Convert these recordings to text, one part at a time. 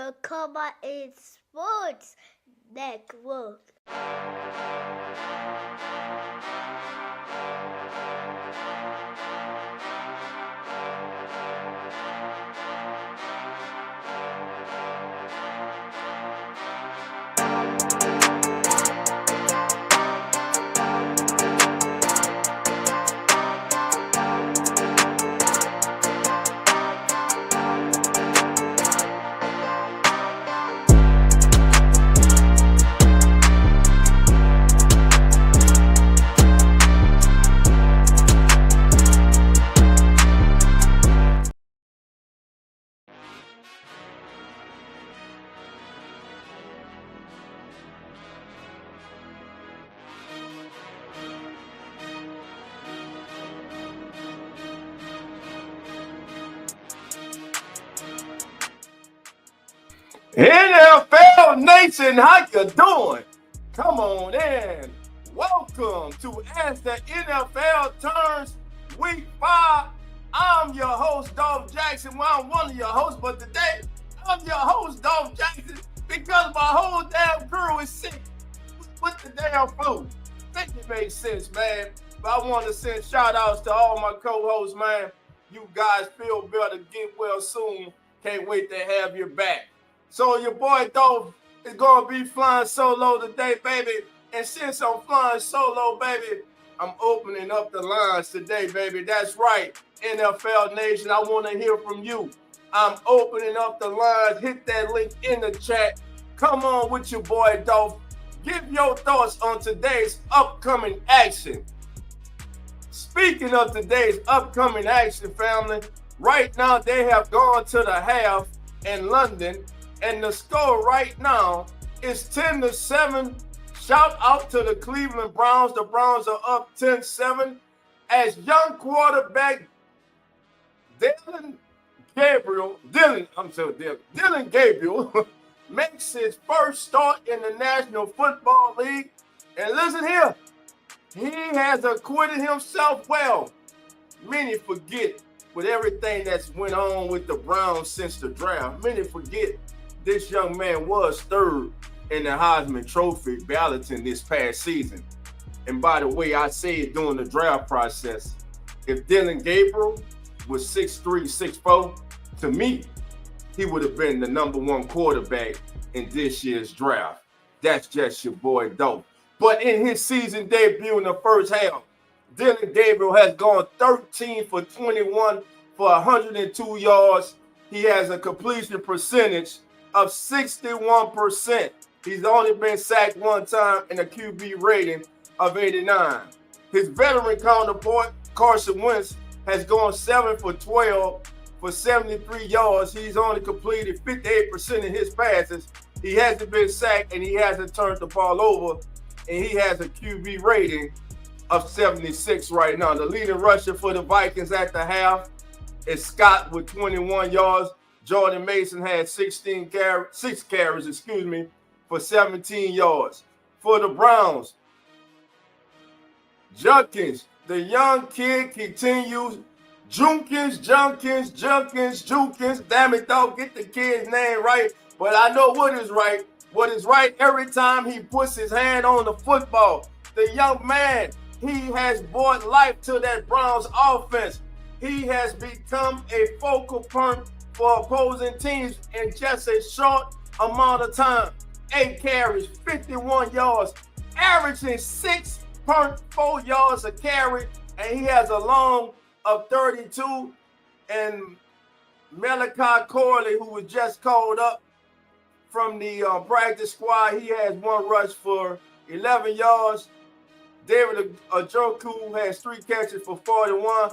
the COWBOY Sports Network. NFL Nation, how you doing? Come on in. Welcome to As the NFL Turns Week 5. I'm your host, Dolph Jackson. Well, I'm one of your hosts, but today I'm your host, Dolph Jackson, because my whole damn crew is sick with the damn flu. Think it makes sense, man. But I want to send shout outs to all my co-hosts, man. You guys feel better, get well soon. Can't wait to have you back. So your boy Dolph is going to be flying solo today, baby. And since I'm flying solo, baby, I'm opening up the lines today, baby. That's right, NFL Nation. I want to hear from you. I'm opening up the lines. Hit that link in the chat. Come on with your boy Dolph. Give your thoughts on today's upcoming action. Speaking of today's upcoming action, family, right now they have gone to the half in London. And the score right now is 10-7. Shout out to the Cleveland Browns. The Browns are up 10-7 as young quarterback Dylan Gabriel makes his first start in the National Football League. And listen here, he has acquitted himself well. Many forget with everything that's went on with the Browns since the draft. Many forget this young man was third in the Heisman Trophy balloting this past season. And by the way, I said during the draft process, if Dylan Gabriel was 6'3", 6'4", to me, he would have been the #1 quarterback in this year's draft. That's just your boy Dolph. But in his season debut in the first half, Dylan Gabriel has gone 13 for 21 for 102 yards. He has a completion percentage of 61%. He's only been sacked one time and a QB rating of 89. His veteran counterpart, Carson Wentz, has gone 7 for 12 for 73 yards. He's only completed 58% of his passes. He hasn't been sacked and he hasn't turned the ball over. And he has a QB rating of 76 right now. The leading rusher for the Vikings at the half is Scott with 21 yards. Jordan Mason had 6 carries, for 17 yards. For the Browns, Junkins, the young kid continues. Junkins. Damn it, dog, get the kid's name right. But I know what is right. What is right every time he puts his hand on the football. The young man, he has brought life to that Browns offense. He has become a focal point for opposing teams in just a short amount of time. 8 carries, 51 yards, averaging 6.4 yards a carry, and he has a long of 32. And Malachi Corley, who was just called up from the practice squad, he has 1 rush for 11 yards. David Njoku has 3 catches for 41.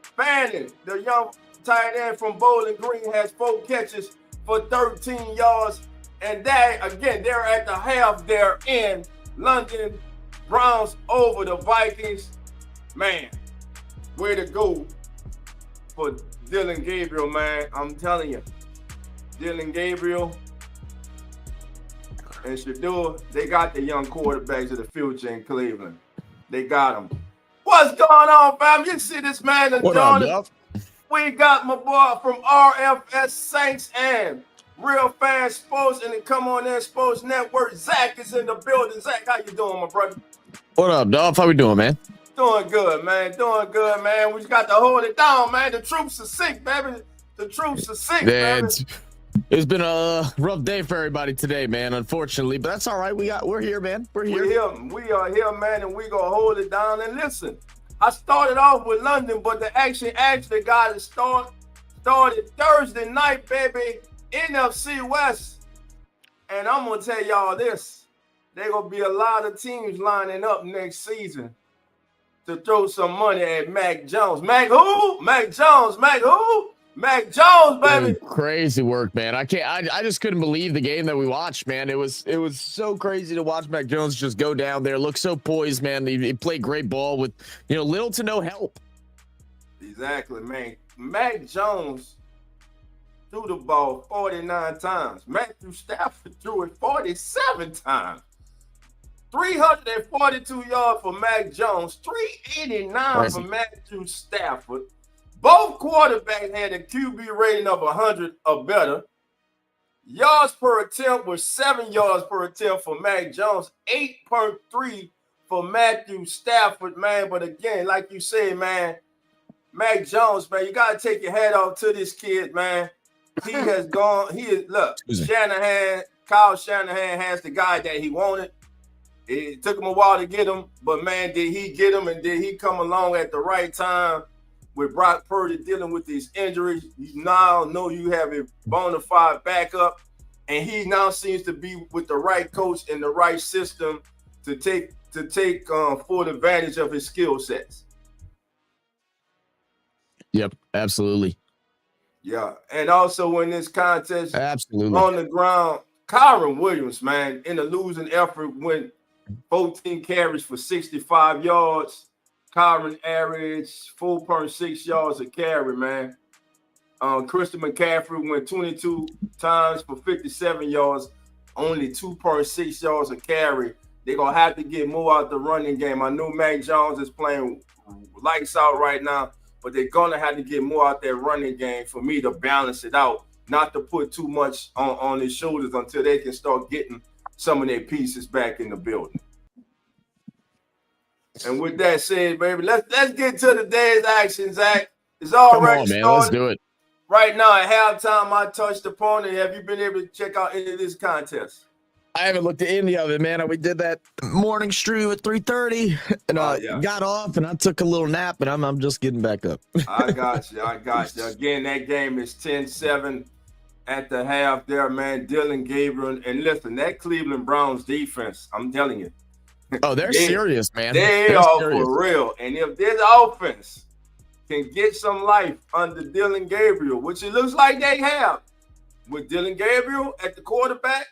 Fanning, the young tight end from Bowling Green, has 4 catches for 13 yards. And that, again, they're at the half there in London. Browns over the Vikings. Man, way to go for Dylan Gabriel, man. I'm telling you. Dylan Gabriel and Shador, they got the young quarterbacks of the future in Cleveland. They got them. What's going on, fam? You see this man, What up, Duff? We got my boy from RFS Saints and Real Fan Sports, and then Come On In Sports Network. Zach is in the building. Zach, how you doing, my brother? What up, Dolph? How we doing, man? Doing good, man. Doing good, man. We just got to hold it down, man. The troops are sick, baby. The troops are sick, baby. It's been a rough day for everybody today, man, unfortunately. But that's all right. We're here, man. We're here. We are here, man, and we gonna hold it down. And listen, I started off with London, but the action actually got to started Thursday night, baby. NFC West. And I'm gonna tell y'all this. There gonna be a lot of teams lining up next season to throw some money at Mac Jones. Mac who? Mac Jones. Mac who? Mac Jones, baby. Dude, crazy work, man. I just couldn't believe the game that we watched, man. It was so crazy to watch Mac Jones just go down there, look so poised, man. He played great ball with little to no help. Exactly, man. Mac Jones threw the ball 49 times. Matthew Stafford threw it 47 times. 342 yards for Mac Jones, 389 for Matthew Stafford. Both quarterbacks had a QB rating of 100 or better. Yards per attempt was 7 yards per attempt for Mac Jones, 8.3 for Matthew Stafford, man. But again, like you said, man, Mac Jones, man, you got to take your hat off to this kid, man. He has gone. Look, Kyle Shanahan has the guy that he wanted. It took him a while to get him, but man, did he get him, and did he come along at the right time with Brock Purdy dealing with these injuries? You now know you have a bona fide backup, and he now seems to be with the right coach and the right system to take full advantage of his skill sets. Yep, absolutely. Yeah, and also in this contest, absolutely on the ground, Kyron Williams, man, in a losing effort, went 14 carries for 65 yards. Kyron averaged 4.6 yards a carry, man. Christian McCaffrey went 22 times for 57 yards, only 2.6 yards a carry. They're going to have to get more out the running game. I know Mac Jones is playing lights out right now, but they're going to have to get more out that running game for me to balance it out, not to put too much on his shoulders until they can start getting some of their pieces back in the building. And with that said, baby, let's get to the day's action, Zach. It's already started. Man, let's do it. Right now at halftime, I touched upon it. Have you been able to check out any of this contest? I haven't looked at any of it, man. We did that morning stream at 3:30, and got off, and I took a little nap, and I'm just getting back up. I got you. Again, that game is 10-7 at the half there, man. Dylan Gabriel, and listen, that Cleveland Browns defense, I'm telling you. Oh, they're serious, man. They're all serious. For real. And if this offense can get some life under Dylan Gabriel, which it looks like they have, with Dylan Gabriel at the quarterback,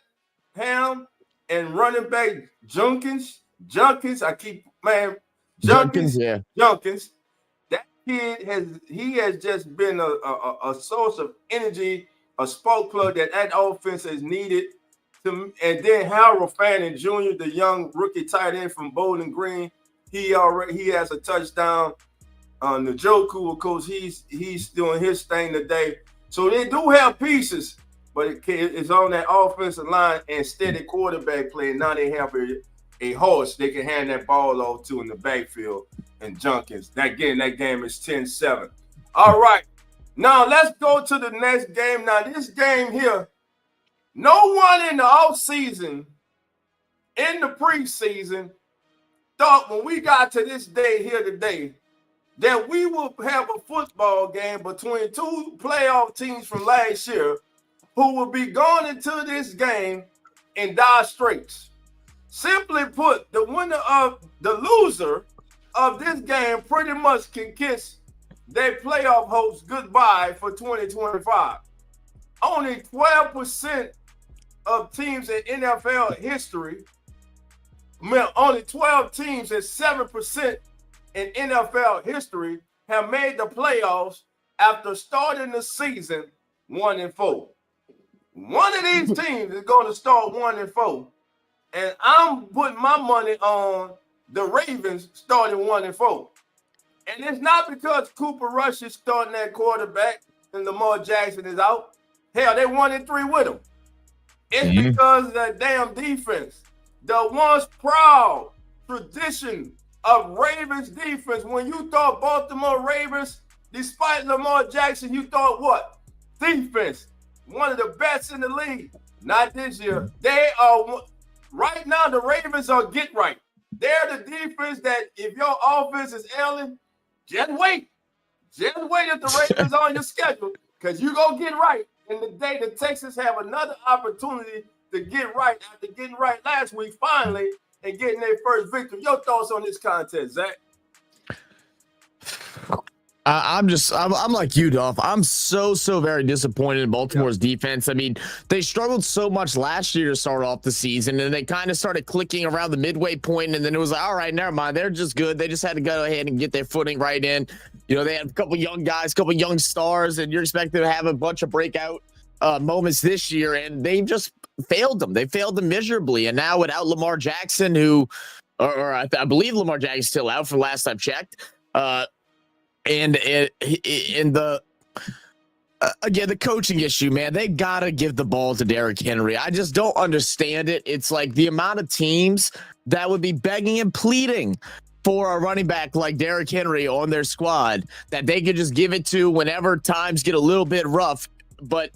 Ham, and running back Junkins. Junkins. That kid has just been a source of energy, a spark plug that offense has needed. And then Harold Fanning Jr., the young rookie tight end from Bowling Green, he has a touchdown. Njoku, of course, he's doing his thing today. So they do have pieces, but it's on that offensive line and steady quarterback play. Now they have a horse they can hand that ball off to in the backfield. And Junkins. That game is 10-7. All right. Now let's go to the next game. Now this game here, no one in the offseason, in the preseason, thought when we got to this day here today that we will have a football game between two playoff teams from last year who will be going into this game in dire straits. Simply put, the loser of this game pretty much can kiss their playoff hopes goodbye for 2025. Only 12% of teams in NFL history, only 12 teams and 7% in NFL history have made the playoffs after starting the season 1-4. One of these teams is going to start 1-4, and I'm putting my money on the Ravens starting 1-4. And it's not because Cooper Rush is starting that quarterback and Lamar Jackson is out. Hell, they 1-3 with them. It's because of that damn defense. The once proud tradition of Ravens defense. When you thought Baltimore Ravens, despite Lamar Jackson, you thought what? Defense. One of the best in the league. Not this year. They are, right now, the Ravens are get right. They're the defense that if your offense is ailing, just wait. Just wait if the Ravens on your schedule, because you go get right. And the day the Texans have another opportunity to get right after getting right last week, finally, and getting their first victory. Your thoughts on this contest, Zach? I'm like you, Dolph. I'm so very disappointed in Baltimore's defense. I mean, they struggled so much last year to start off the season, and they kind of started clicking around the midway point, and then it was like, all right, never mind. They're just good. They just had to go ahead and get their footing right in. You know, they had a couple young guys, a couple young stars, and you're expected to have a bunch of breakout moments this year, and they just failed them. They failed them miserably. And now without Lamar Jackson, who, I believe Lamar Jackson's still out from last I've checked, and the again, the coaching issue, man, they gotta give the ball to Derrick Henry. I just don't understand it. It's like the amount of teams that would be begging and pleading for a running back like Derrick Henry on their squad that they could just give it to whenever times get a little bit rough. But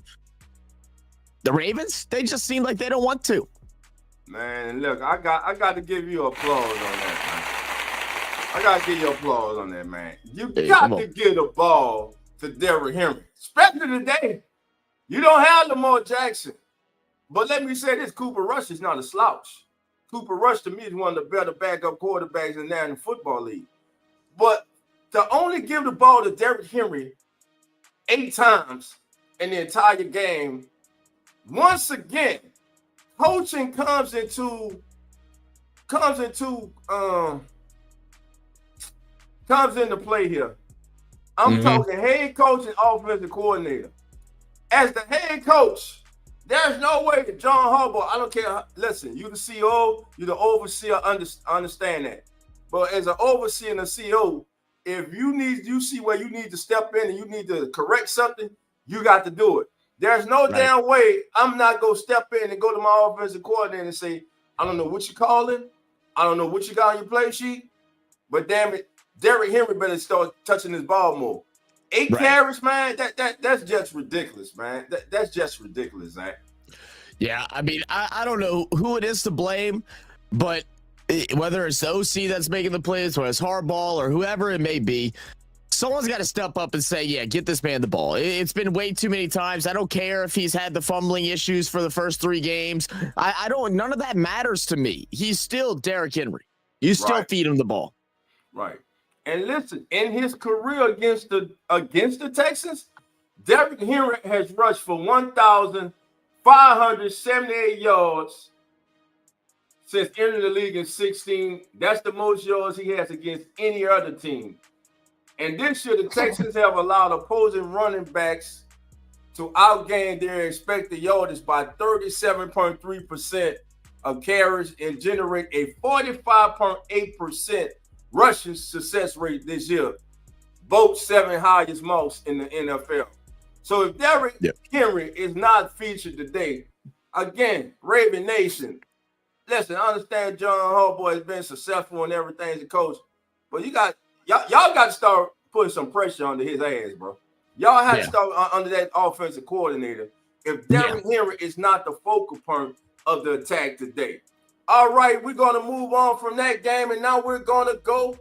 the Ravens, they just seem like they don't want to. Man, look, I got to give you applause on that, man. I got to give you applause on that, man. You got to give the ball to Derrick Henry. Especially today. You don't have Lamar Jackson. But let me say this, Cooper Rush is not a slouch. Cooper Rush, to me, is one of the better backup quarterbacks in the National Football League. But to only give the ball to Derrick Henry 8 times in the entire game, once again, coaching comes into play here. I'm talking head coach and offensive coordinator. As the head coach, there's no way that John Harbaugh, I don't care. Listen, you the CEO, you the overseer, understand that. But as an overseer and a CEO, if you see where you need to step in and you need to correct something, you got to do it. There's no damn way I'm not going to step in and go to my offensive coordinator and say, I don't know what you're calling. I don't know what you got on your play sheet. But damn it, Derrick Henry better start touching his ball more. 8 carries, man, that's just ridiculous, man. That's just ridiculous, Zach. Yeah, I mean, I don't know who it is to blame, but whether it's the OC that's making the plays or it's Harbaugh or whoever it may be, someone's got to step up and say, yeah, get this man the ball. It's been way too many times. I don't care if he's had the fumbling issues for the first 3 games. None of that matters to me. He's still Derrick Henry. You still feed him the ball. Right. And listen, in his career against the Texans, Derrick Henry has rushed for 1,578 yards since entering the league in 16. That's the most yards he has against any other team. And this year, the Texans have allowed opposing running backs to outgain their expected yardage by 37.3% of carries and generate a 45.8% rushing success rate this year, both 7 highest most in the NFL. So if Derrick Henry is not featured today, again, Raven Nation, listen, I understand John Harbaugh has been successful and everything as a coach, but y'all got to start putting some pressure under his ass, bro. Y'all have to start under that offensive coordinator if Derrick Henry is not the focal point of the attack today. All right, we're going to move on from that game, and now we're going to go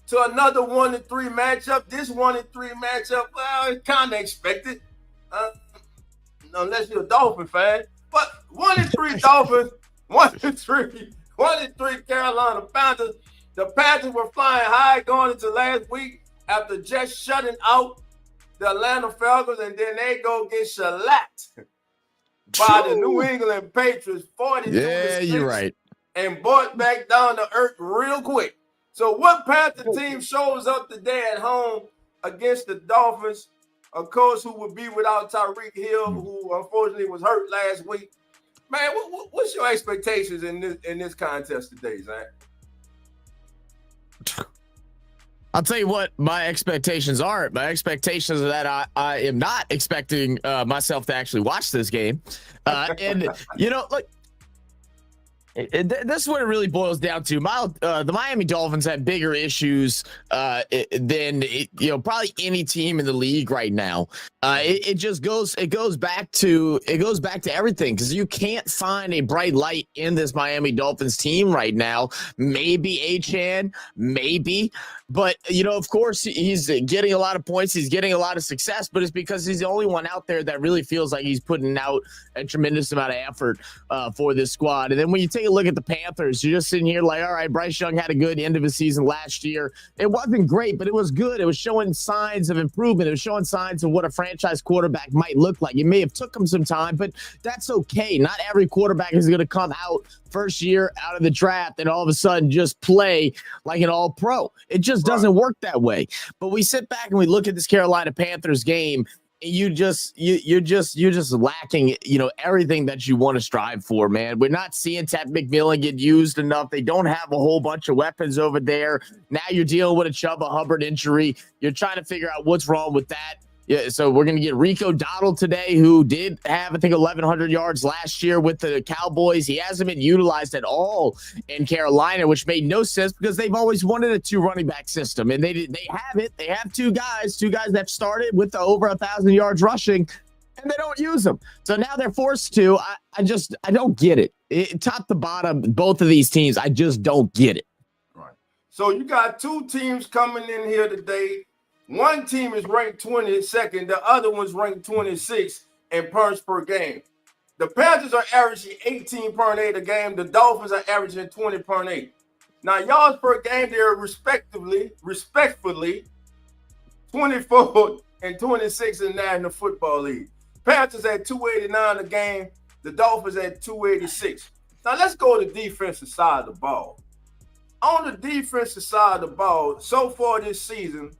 to another 1-3 matchup. This 1-3 matchup, well, it's kind of expected, unless you're a Dolphin fan. But 1-3 Dolphins, 1-3 Carolina Panthers. The Panthers were flying high going into last week after just shutting out the Atlanta Falcons, and then they go get shellacked by the New England Patriots, 42-6. Yeah, you're right. And brought back down to earth real quick. So what Panther team shows up today at home against the Dolphins, of course, who will be without Tyreek Hill, who unfortunately was hurt last week? Man, what's your expectations in this contest today, Zach? I'll tell you what my expectations aren't. My expectations are that I am not expecting myself to actually watch this game. And, you know, like, this is what it really boils down to. The Miami Dolphins have bigger issues than probably any team in the league right now. It goes back to everything, because you can't find a bright light in this Miami Dolphins team right now. Maybe Achane, maybe. But, of course, he's getting a lot of points. He's getting a lot of success, but it's because he's the only one out there that really feels like he's putting out a tremendous amount of effort for this squad. And then when you take a look at the Panthers, you're just sitting here like, all right, Bryce Young had a good end of his season last year. It wasn't great, but it was good. It was showing signs of improvement. It was showing signs of what a franchise quarterback might look like. It may have took him some time, but that's okay. Not every quarterback is going to come out first year out of the draft and all of a sudden just play like an all-pro. It just doesn't work that way. But we sit back and we look at this Carolina Panthers game, and you're just lacking, everything that you want to strive for, man. We're not seeing Ted McMillan get used enough. They don't have a whole bunch of weapons over there. Now you're dealing with a Chuba Hubbard injury. You're trying to figure out what's wrong with that. Yeah, so we're going to get Rico Dowdle today, who did have, I think, 1,100 yards last year with the Cowboys. He hasn't been utilized at all in Carolina, which made no sense because they've always wanted a 2 running back system, and they have it. They have two guys that started with over 1,000 yards rushing, and they don't use them. So now they're forced to. I don't get it. Top to bottom, both of these teams, I just don't get it. Right. So you got two teams coming in here today. One team is ranked 22nd. The other one's ranked 26th in points per game. The Panthers are averaging 18.8 a game. The Dolphins are averaging 20.8. Now, yards per game, they're respectfully 24th and 26th in the National Football League. Panthers at 289 a game. The Dolphins at 286. Now, let's go to the defensive side of the ball. On the defensive side of the ball, so far this season,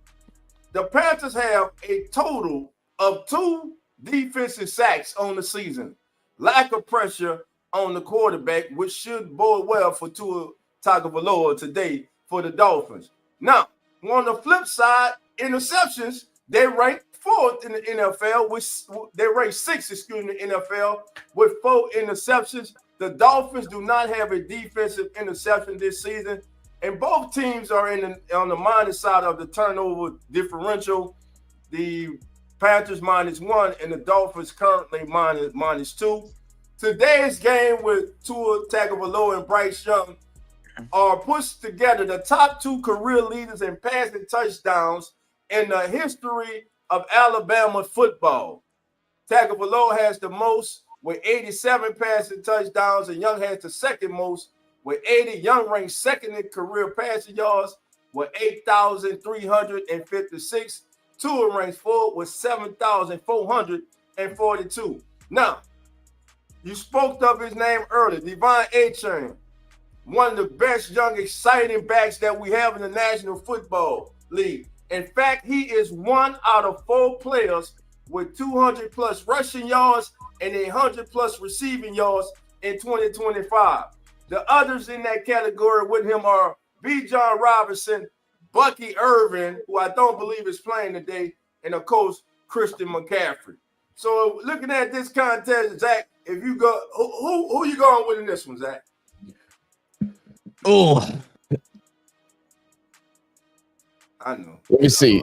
the Panthers have a total of 2 defensive sacks on the season. Lack of pressure on the quarterback, which should bode well for Tua Tagovailoa today for the Dolphins. Now, on the flip side, interceptions, they rank 4th in the NFL. They rank 6th, in the NFL with 4 interceptions. The Dolphins do not have a defensive interception this season. And both teams are on the minus side of the turnover differential. The Panthers -1 and the Dolphins currently -2. Today's game with Tua Tagovailoa and Bryce Young are pushed together the top 2 career leaders in passing touchdowns in the history of Alabama football. Tagovailoa has the most with 87 passing touchdowns, and Young has the second most with 80. Young ranks second in career passing yards with 8,356. Tua ranks 4th with 7,442. Now, you spoke of his name earlier, Devon Achane, one of the best young, exciting backs that we have in the National Football League. In fact, he is 1 out of 4 players with 200+ rushing yards and 100+ receiving yards in 2025. The others in that category with him are B. John Robinson, Bucky Irvin, who I don't believe is playing today, and of course, Christian McCaffrey. So looking at this contest, Zach, if you go, who you going with in this one, Zach? Oh, I know. Let me see.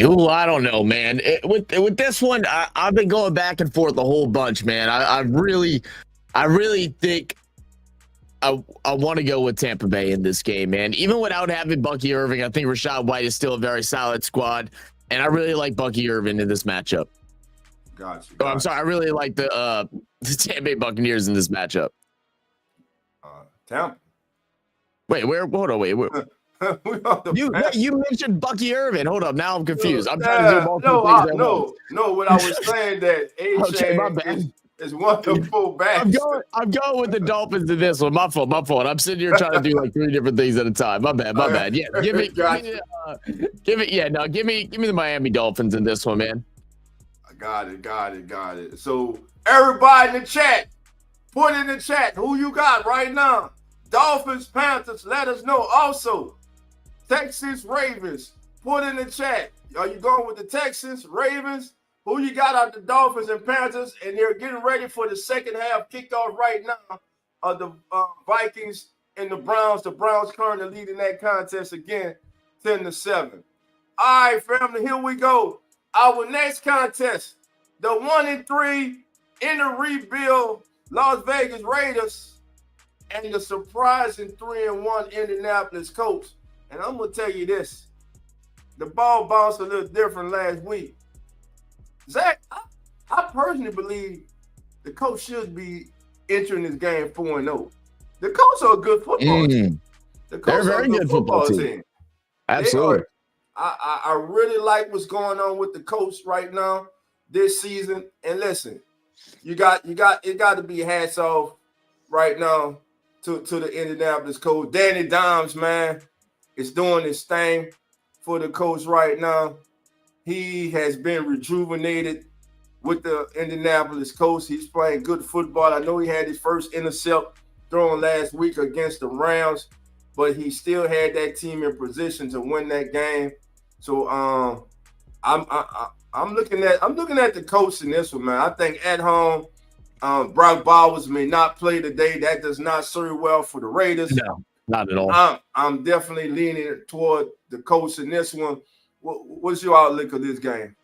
Oh, I don't know, man. With this one, I've been going back and forth a whole bunch, man. I really think I want to go with Tampa Bay in this game, man. Even without having Bucky Irving, I think Rachaad White is still a very solid squad, and I really like Bucky Irving in this matchup. Gotcha. Oh, I'm sorry. I really like the Tampa Bay Buccaneers in this matchup. Tampa. Wait, where? Hold on, wait. You mentioned Bucky Irvin. Hold up, now I'm confused. I'm trying to do multiple things. No. What I was saying that Achane is wonderful back. I'm going with the Dolphins in this one. My fault. I'm sitting here trying to do like 3 different things at a time. My bad. Yeah, give me the Miami Dolphins in this one, man. I got it. So everybody in the chat, put in the chat who you got right now. Dolphins, Panthers, let us know. Also, Texas Ravens. Put in the chat. Are you going with the Texans, Ravens? Who you got out the Dolphins and Panthers? And they're getting ready for the second half kickoff right now of the Vikings and the Browns. The Browns currently leading that contest again, 10-7. All right, family, here we go. Our next contest, the 1-3 in the rebuild Las Vegas Raiders and the surprising 3-1 Indianapolis Colts. And I'm going to tell you this. The ball bounced a little different last week. Zach, I personally believe the Colts should be entering this game 4-0. The Colts are a good football team. The Colts are a good football team. Absolutely. I really like what's going on with the Colts right now this season. And listen, it got to be hats off right now to the Indianapolis Colts. Danny Dimes, man, is doing his thing for the Colts right now. He has been rejuvenated with the Indianapolis Colts. He's playing good football. I know he had his first intercept thrown last week against the Rams, but he still had that team in position to win that game. So I'm looking at the Colts in this one, man. I think at home, Brock Bowers may not play today. That does not serve well for the Raiders. No, not at all. I'm definitely leaning toward the Colts in this one. What's your outlook of this game?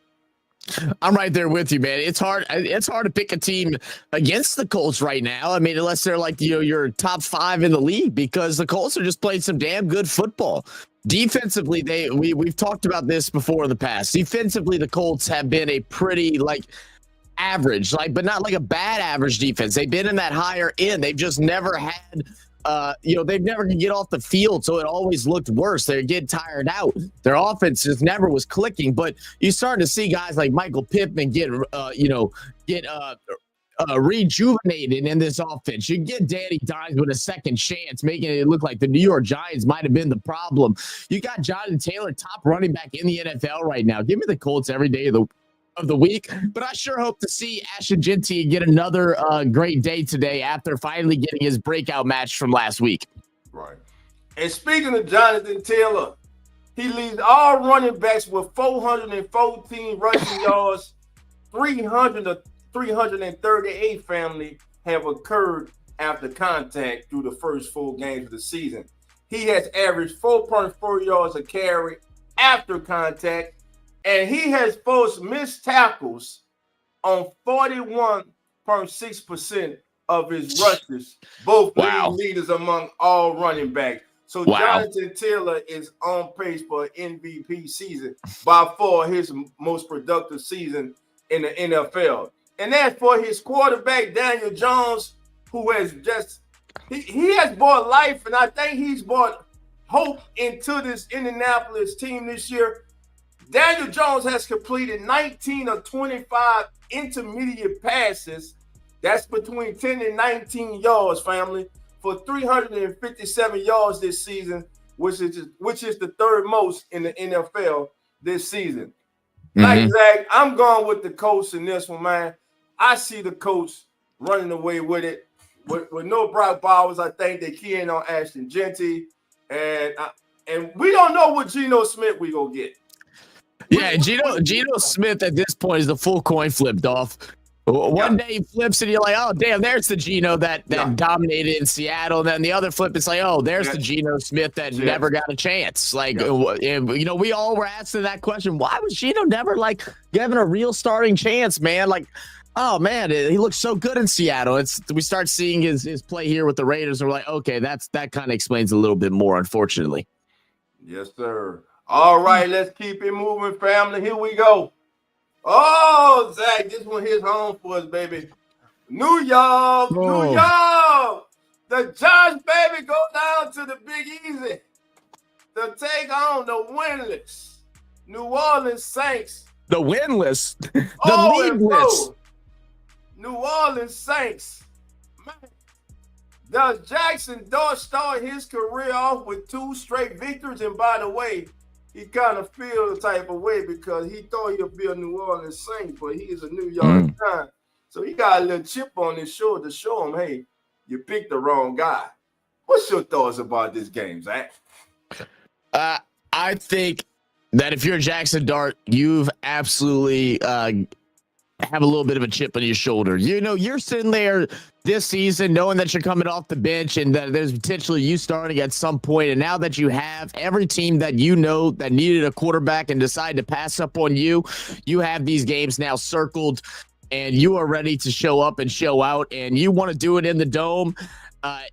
I'm right there with you, man. It's hard to pick a team against the Colts right now. I mean, unless they're like, your top 5 in the league, because the Colts are just playing some damn good football. Defensively, we've talked about this before in the past. Defensively, the Colts have been a pretty average, but not like a bad average defense. They've been in that higher end. They've just never had they've never could get off the field, so it always looked worse. They're getting tired out. Their offense just never was clicking. But you started to see guys like Michael Pittman get rejuvenated in this offense. You get Danny Dimes with a second chance, making it look like the New York Giants might have been the problem. You got Jonathan Taylor, top running back in the NFL right now. Give me the Colts every day of the week, but I sure hope to see Ashton Genty get another great day today after finally getting his breakout match from last week. Right. And speaking of Jonathan Taylor, he leads all running backs with 414 rushing yards. 338 family have occurred after contact through the first 4 games of the season. He has averaged 4.4 yards a carry after contact, and he has forced missed tackles on 41.6% of his rushes, both leaders among all running backs. So Jonathan Taylor is on pace for an MVP season, by far his most productive season in the NFL. And as for his quarterback, Daniel Jones, who has he has brought life, and I think he's brought hope into this Indianapolis team this year. Daniel Jones has completed 19 of 25 intermediate passes. That's between 10 and 19 yards, family, for 357 yards this season, which is the third most in the NFL this season. Like Zach, I'm going with the Colts in this one, man. I see the Colts running away with it. With no Brock Bowers, I think they key in on Ashton Genty. And we don't know what Geno Smith we going to get. Yeah, Geno Smith at this point is the full coin flip, Dolph. One day he flips and you're like, oh, damn, there's the Geno that dominated in Seattle. And then the other flip, it's like, oh, there's the Geno Smith that never got a chance. We all were asking that question. Why was Geno never given a real starting chance, man? Oh, man, he looks so good in Seattle. We start seeing his play here with the Raiders, and we're like, okay, that kind of explains a little bit more, unfortunately. Yes, sir. All right, let's keep it moving, family. Here we go. Oh, Zach, this one hits home for us, baby. New York. The Giants, baby, go down to the Big Easy to take on the winless New Orleans Saints. The winless? Leagueless. New Orleans Saints. Man. Does Jackson Dart start his career off with 2 straight victories? And by the way, he kind of feel the type of way because he thought he'd be a New Orleans Saint, but he is a New York Giant. So he got a little chip on his shoulder to show him, hey, you picked the wrong guy. What's your thoughts about this game, Zach? I think that if you're Jackson Dart, you've absolutely have a little bit of a chip on your shoulder. You know, you're sitting there this season knowing that you're coming off the bench and that there's potentially you starting at some point. And now that you have every team that you know that needed a quarterback and decided to pass up on you, you have these games now circled and you are ready to show up and show out. And you want to do it in the Dome.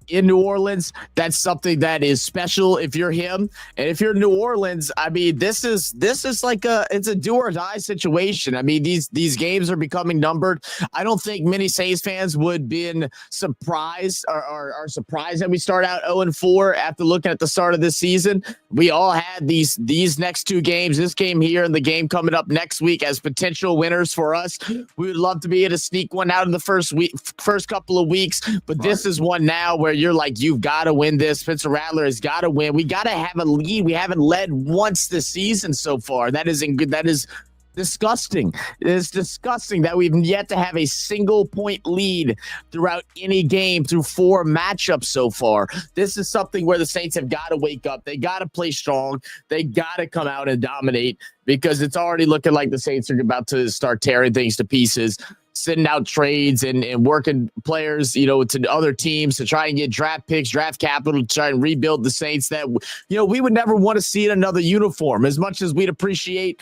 In New Orleans, that's something that is special if you're him. And if you're New Orleans, I mean, this is like it's a do or die situation. I mean, these games are becoming numbered. I don't think many Saints fans would be surprised or are surprised that we start out 0-4 after looking at the start of this season. We all had these next two games, this game here and the game coming up next week, as potential winners for us. We would love to be able to sneak one out in the first couple of weeks, but this is one now where you're like, you've got to win this. Spencer Rattler has got to win. We got to have a lead. We haven't led once this season so far. That is disgusting. It is disgusting that we've yet to have a single point lead throughout any game through 4 matchups so far. This is something where the Saints have got to wake up. They got to play strong. They got to come out and dominate, because it's already looking like the Saints are about to start tearing things to pieces, sending out trades and working players, you know, to other teams to try and get draft picks, draft capital to try and rebuild the Saints that, you know, we would never want to see in another uniform. As much as we'd appreciate,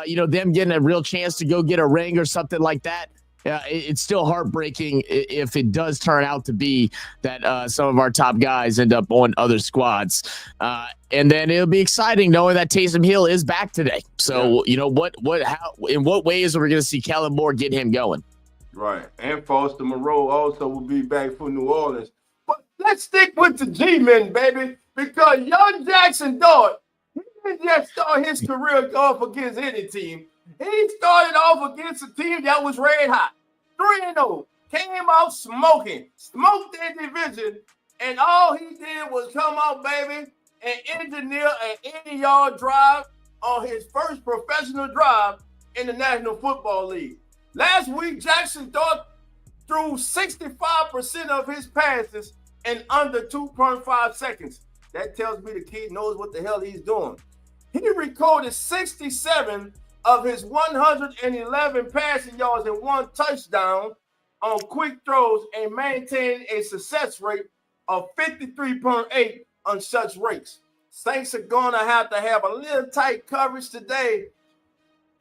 you know, them getting a real chance to go get a ring or something like that. It's still heartbreaking if it does turn out to be that some of our top guys end up on other squads. And then it'll be exciting knowing that Taysom Hill is back today. So, you know, how, in what ways are we going to see Kellen Moore get him going? Right. And Foster Moreau also will be back for New Orleans. But let's stick with the G-men, baby, because young Jackson Dart, he didn't just start his career off against any team. He started off against a team that was red hot. 3-0. Came out smoking. Smoked their division. And all he did was come out, baby, and engineer an 80-yard drive on his first professional drive in the National Football League. Last week, Jackson Dart threw 65% of his passes in under 2.5 seconds. That tells me the kid knows what the hell he's doing. He recorded 67 of his 111 passing yards and 1 touchdown on quick throws and maintained a success rate of 53.8 on such rates. Saints are going to have a little tight coverage today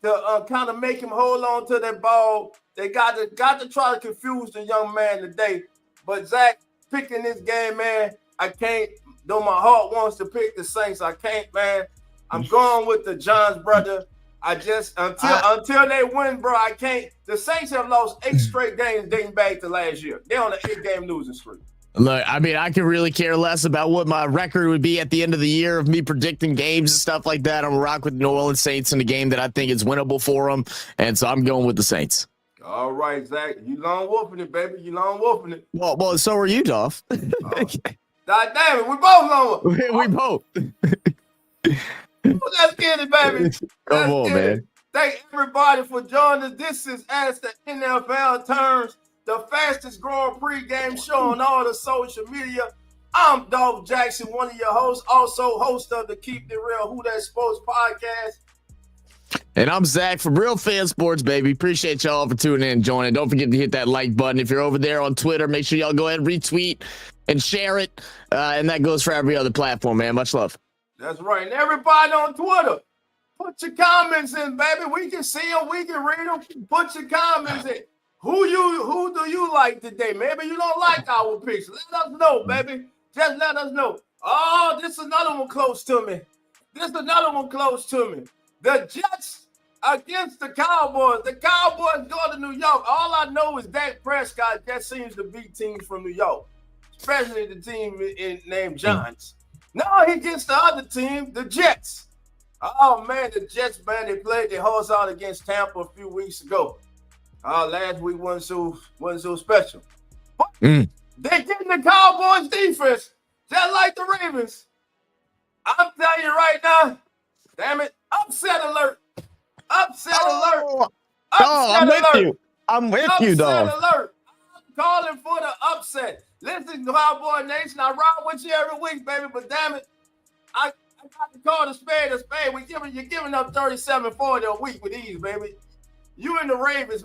to kind of make him hold on to that ball. They got to try to confuse the young man today. But Zach, picking this game, man, I can't. Though my heart wants to pick the Saints, I can't, man. I'm going with the Johns brother. I just until they win, bro, I can't. The Saints have lost 8 straight games dating back to last year. They're on an 8-game losing streak. Look, I mean, I could really care less about what my record would be at the end of the year of me predicting games and stuff like that. I'm gonna rock with New Orleans Saints in a game that I think is winnable for them, and so I'm going with the Saints. All right, Zach, you lone wolfing it, baby. You lone wolfing it. Well, so are you, Dolph. God damn it, we both lone. We both. Let's get it, baby. Come on, man. Thank everybody for joining us. This is As the NFL Turns, the fastest growing pregame show on all the social media. I'm Dolph Jackson, one of your hosts, also host of the Keep It Real Who That Sports podcast. And I'm Zach from Real Fan Sports, baby. Appreciate y'all for tuning in and joining. Don't forget to hit that like button. If you're over there on Twitter, make sure y'all go ahead and retweet and share it. And that goes for every other platform, man. Much love. That's right. And everybody on Twitter, put your comments in, baby. We can see them. We can read them. Put your comments in. Who do you like today? Maybe you don't like our picks. Let us know, baby. Just let us know. Oh, this is another one close to me. The Jets against the Cowboys. The Cowboys go to New York. All I know is Dak Prescott just seems to beat teams from New York, especially the team named Giants. Now he gets the other team, the Jets. Oh, man, the Jets, man, they played their horse out against Tampa a few weeks ago. Last week wasn't so special. But they getting the Cowboys defense, just like the Ravens. I'm telling you right now, damn it, upset alert. Upset alert. I'm with you, dog. Upset alert. I'm calling for the upset. Listen, Cowboy Nation, I ride with you every week, baby, but damn it, I got to call the spade a spade. You're giving up 37-40 a week with ease, baby. You and the Ravens,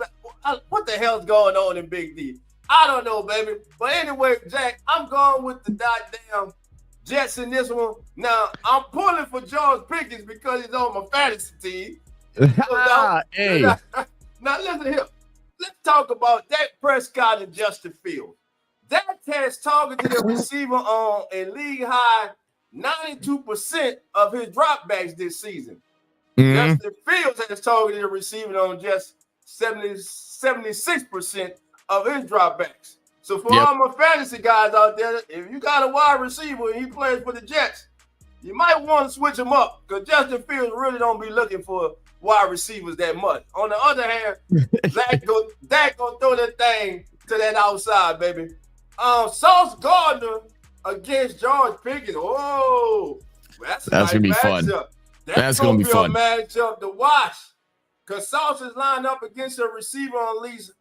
what the hell's going on in Big D? I don't know, baby. But anyway, Jack, I'm going with the goddamn Jets in this one. Now, I'm pulling for George Pickens because he's on my fantasy team. Hey. Now, listen here. Let's talk about Dak Prescott and Justin Fields. Dak has targeted the receiver on a league high 92% of his dropbacks this season. Justin Fields has targeted the receiver on just 76% of his dropbacks. So for all my fantasy guys out there, if you got a wide receiver and he plays for the Jets, you might want to switch him up because Justin Fields really don't be looking for wide receivers that much. On the other hand, Dak gonna throw that thing to that outside, baby. Sauce Gardner against George Pickens. Oh, that's gonna be fun. That's gonna be fun. A matchup to watch because Sauce is lined up against a receiver on at least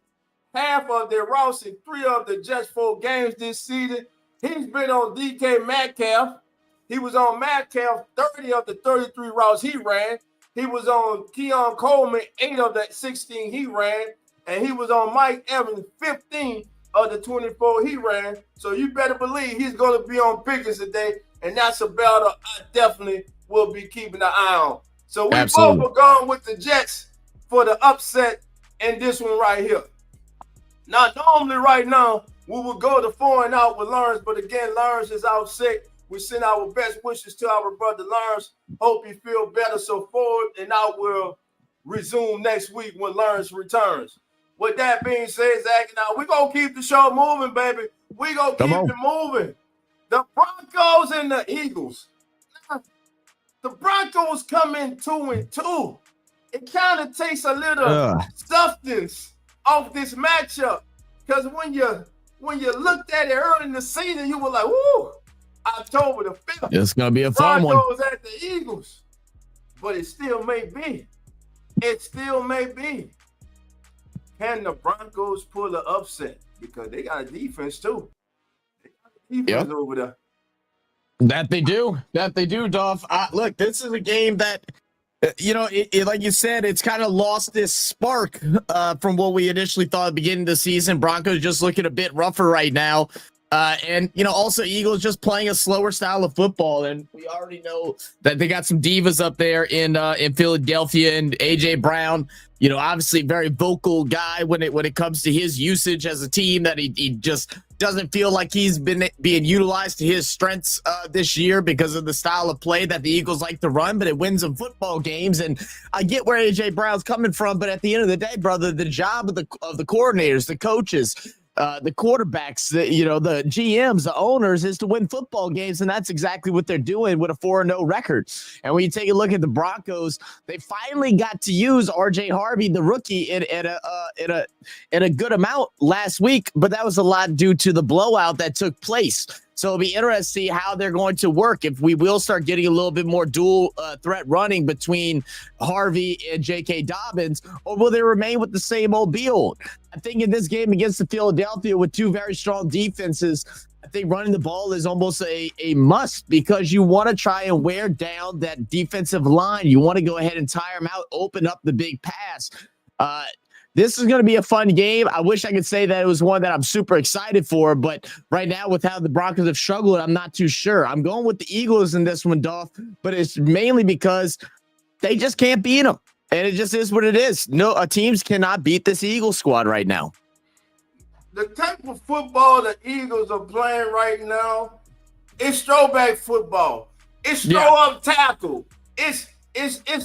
half of their routes in 3 of the Jets' 4 games this season. He's been on DK Metcalf. He was on Metcalf 30 of the 33 routes he ran. He was on Keon Coleman 8 of the 16 he ran. And he was on Mike Evans 15 of the 24 he ran. So you better believe he's going to be on Pickens today. And that's a battle I definitely will be keeping an eye on. So we both are going with the Jets for the upset in this one right here. Now, normally right now, we will go to 4-0 with Lawrence. But again, Lawrence is out sick. We send our best wishes to our brother Lawrence. Hope you feel better. So forward, and I will resume next week when Lawrence returns. With that being said, Zach, now we're going to keep the show moving, baby. We're going to keep it moving. The Broncos and the Eagles. The Broncos come in 2-2. It kind of takes a little substance off this matchup. Because when you looked at it early in the season, you were like, woo, October the 5th. It's going to be a fun one. Broncos at the Eagles. But it still may be. It still may be. Can the Broncos pull the upset? Because they got a defense too. They got a defense over there. That they do, Dolph. Look, this is a game that, like you said, it's kind of lost this spark from what we initially thought at the beginning of the season. Broncos just looking a bit rougher right now. And also Eagles just playing a slower style of football. And we already know that they got some divas up there in Philadelphia, and AJ Brown, obviously very vocal guy when it comes to his usage as a team, that he just doesn't feel like he's been being utilized to his strengths this year because of the style of play that the Eagles like to run, but it wins them football games. And I get where AJ Brown's coming from, but at the end of the day, brother, the job of the coordinators, the coaches, the quarterbacks, the GMs, the owners, is to win football games, and that's exactly what they're doing with a 4-0 record. And when you take a look at the Broncos, they finally got to use RJ Harvey, the rookie, in a good amount last week, but that was a lot due to the blowout that took place. So it'll be interesting to see how they're going to work, if we will start getting a little bit more dual threat running between Harvey and J.K. Dobbins, or will they remain with the same old be-old? I think in this game against the Philadelphia with 2 very strong defenses, I think running the ball is almost a must, because you want to try and wear down that defensive line. You want to go ahead and tire them out, open up the big pass. This is going to be a fun game. I wish I could say that it was one that I'm super excited for, but right now with how the Broncos have struggled, I'm not too sure. I'm going with the Eagles in this one, Dolph, but it's mainly because they just can't beat them. And it just is what it is. No, teams cannot beat this Eagles squad right now. The type of football the Eagles are playing right now, it's throwback football. It's throw up tackle. It's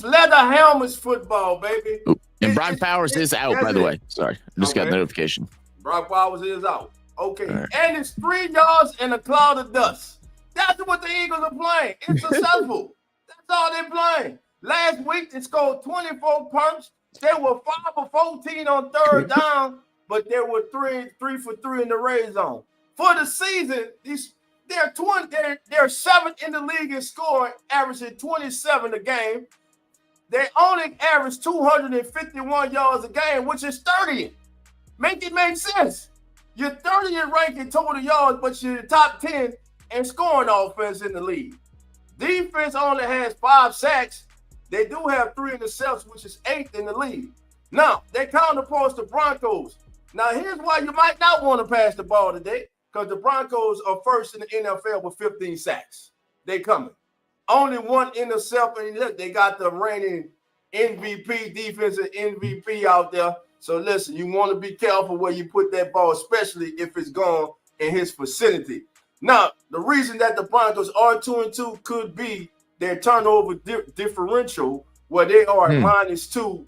leather helmets football, baby. Ooh. And Brock Powers is out, by the way. Sorry, I just got a notification. Brock Powers is out. Okay. Right. And it's 3 yards and a cloud of dust. That's what the Eagles are playing. It's successful. That's all they're playing. Last week, they scored 24 punts. They were 5 of 14 on 3rd down, but they were 3 for 3 in the red zone. For the season, they're 7th in the league in scoring, averaging 27 a game. They only average 251 yards a game, which is 30th. Make it make sense. You're 30th ranked in total yards, but you're the top 10 in scoring offense in the league. Defense only has 5 sacks. They do have 3 interceptions, which is 8th in the league. Now, they counterparts the Broncos. Now, here's why you might not want to pass the ball today, because the Broncos are first in the NFL with 15 sacks. They coming. Only 1 interception. Look, they got the reigning MVP, defensive MVP out there. So, listen, you want to be careful where you put that ball, especially if it's gone in his vicinity. Now, the reason that the Broncos are 2-2 could be their turnover differential, where they are at -2,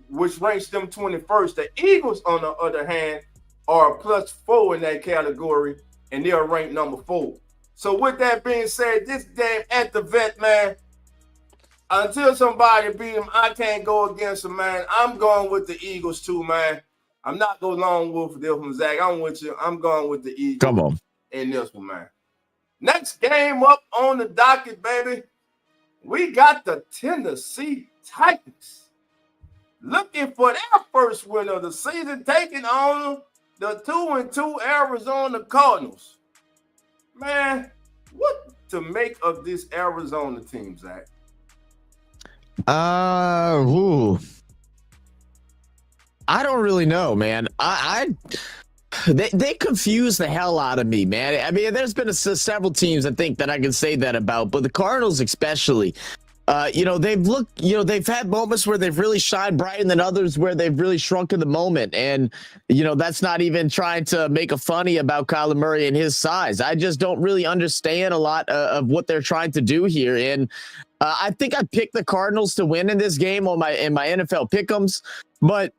which ranks them 21st. The Eagles, on the other hand, are +4 in that category, and they are ranked number 4. So with that being said, this game at the vet, man, until somebody beat him, I can't go against him, man. I'm going with the Eagles too, man. I'm not going lone wolf this one, Zach. I'm with you. I'm going with the Eagles. Come on. In this one, man. Next game up on the docket, baby. We got the Tennessee Titans looking for their first win of the season, taking on the 2-2 Arizona Cardinals. Man, what to make of this Arizona team, Zach? I don't really know, man. They confuse the hell out of me, man. I mean, there's been several teams I think that I can say that about, but the Cardinals especially. They've had moments where they've really shined bright, and then others where they've really shrunk in the moment. And that's not even trying to make a funny about Kyler Murray and his size. I just don't really understand a lot of what they're trying to do here. And I think I picked the Cardinals to win in this game in my NFL pick'ems, but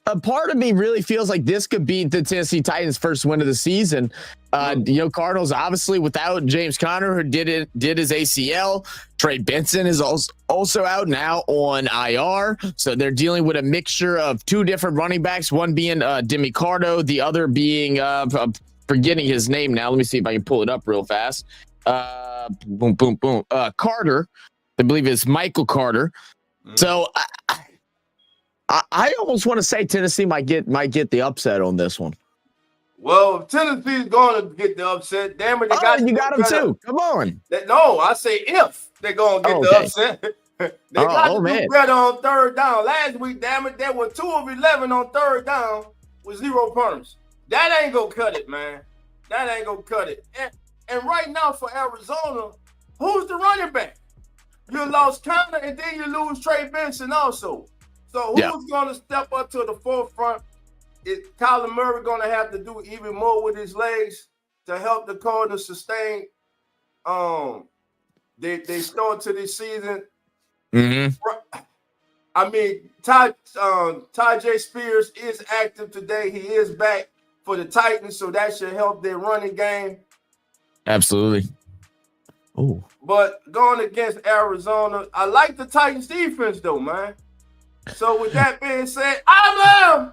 a part of me really feels like this could be the Tennessee Titans' first win of the season. Cardinals obviously without James Conner, who did his ACL. Trey Benson is also out now on IR, so they're dealing with a mixture of 2 different running backs. One being Demi Cardo, the other being I'm forgetting his name now. Let me see if I can pull it up real fast. Carter, I believe it's Michael Carter. So I almost want to say Tennessee might get the upset on this one. Well, if Tennessee's going to get the upset, damn it, you got them too. Come on. No, I say if they're going to get the upset. They got to do better on 3rd down. Last week, damn it, they were 2 of 11 on 3rd down with 0 punts. That ain't going to cut it, man. That ain't going to cut it. And right now for Arizona, who's the running back? You lost Conner, and then you lose Trey Benson also. So who's going to step up to the forefront? Is Kyler Murray going to have to do even more with his legs to help the Cardinals sustain they start to this season? I mean, Tyjae Spears is active today. He is back for the Titans, so that should help their running game. Absolutely. Oh. But going against Arizona, I like the Titans defense though, man. So with that being said, I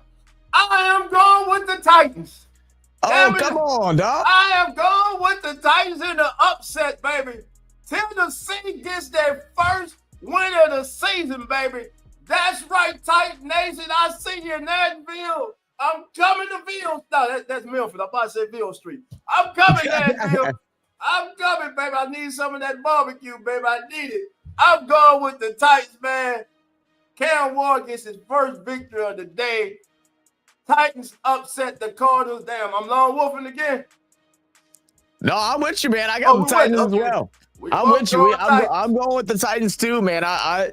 am going with the Titans. Come on, dog. I am going with the Titans in the upset, baby. Tennessee gets their first win of the season, baby. That's right, Titan Nation. I see you in Nashville. I'm coming to Ville. No, that's Milford. I'm about to say Ville Street. I'm coming, Nashville. I'm coming, baby. I need some of that barbecue, baby. I need it. I'm going with the Titans, man. Cam Ward gets his first victory of the day. Titans upset the Cardinals. Damn, I'm lone wolfing again. No, I'm with you, man. I got the Titans as well. I'm with you. I'm going with the Titans too, man. I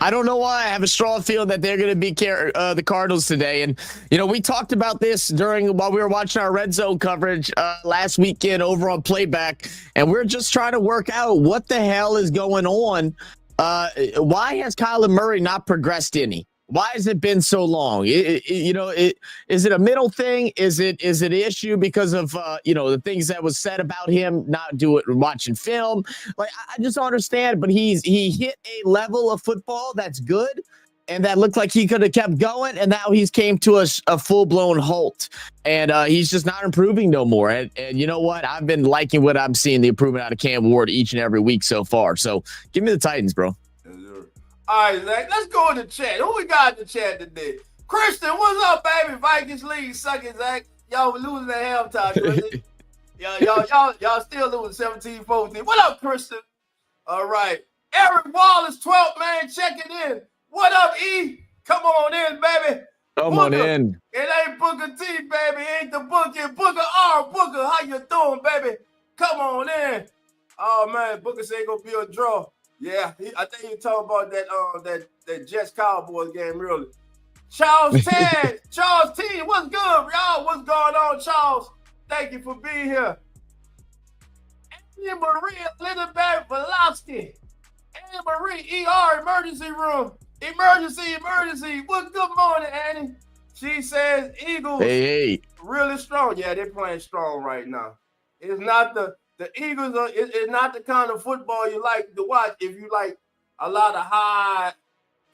don't know why I have a strong feeling that they're going to beat the Cardinals today. And, we talked about this while we were watching our Red Zone coverage last weekend over on Playback, and we're just trying to work out what the hell is going on. Why has Kyler Murray not progressed any? Why has it been so long? Is it a middle thing? Is it an issue because of the things that was said about him not watching film? Like, I just don't understand. But he hit a level of football that's good, and that looked like he could have kept going, and now he's came to a full blown halt, and he's just not improving no more. And you know what? I've been liking what I'm seeing, the improvement out of Cam Ward each and every week so far. So give me the Titans, bro. All right, Zach, let's go in the chat. Who we got in the chat today? Christian, what's up, baby? Vikings league sucking, Zach. Y'all were losing at halftime, Christian. y'all still losing 17-14. What up, Christian? All right. Eric Wallace, 12th man, checking in. What up, E? Come on in, baby. Come on in. It ain't Booker T, baby. It ain't the Booker. Booker R. Booker, how you doing, baby? Come on in. Oh, man, Booker said it's going to be a draw. Yeah, I think you talking about that Jets Cowboys game, really. Charles Ted, Charles T, what's good, y'all? What's going on, Charles? Thank you for being here. Annie Marie Lindenberg Velosky. Annie Marie ER emergency room. Emergency. Well, good morning, Annie. She says Eagles really strong. Yeah, they're playing strong right now. It's not the Eagles are it's not the kind of football you like to watch if you like a lot of high,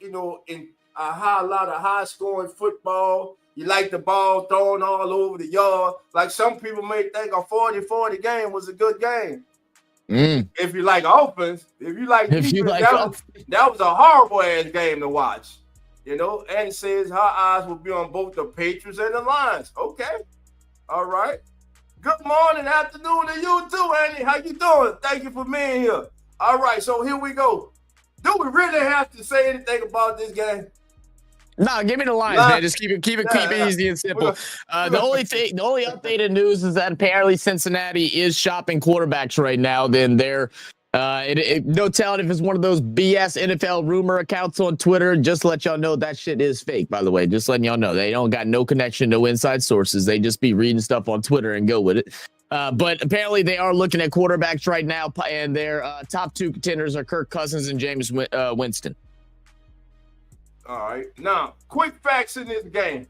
a lot of high scoring football. You like the ball thrown all over the yard. Like some people may think a 40-40 game was a good game. If you like offense, if you like defense, that was a horrible ass game to watch. And says her eyes will be on both the Patriots and the Lions. Okay. All right. Good morning, afternoon to you too, Andy. How you doing? Thank you for being here. All right, so here we go. Do we really have to say anything about this game? No, give me the lines, man. Just keep it easy and simple. The only updated news is that apparently Cincinnati is shopping quarterbacks right now. Then they're no telling if it's one of those BS NFL rumor accounts on Twitter. Just to let y'all know that shit is fake, by the way. Just letting y'all know they don't got no connection, no inside sources. They just be reading stuff on Twitter and go with it. But apparently they are looking at quarterbacks right now, and their top two contenders are Kirk Cousins and Jameis Winston. All right. Now, quick facts in this game.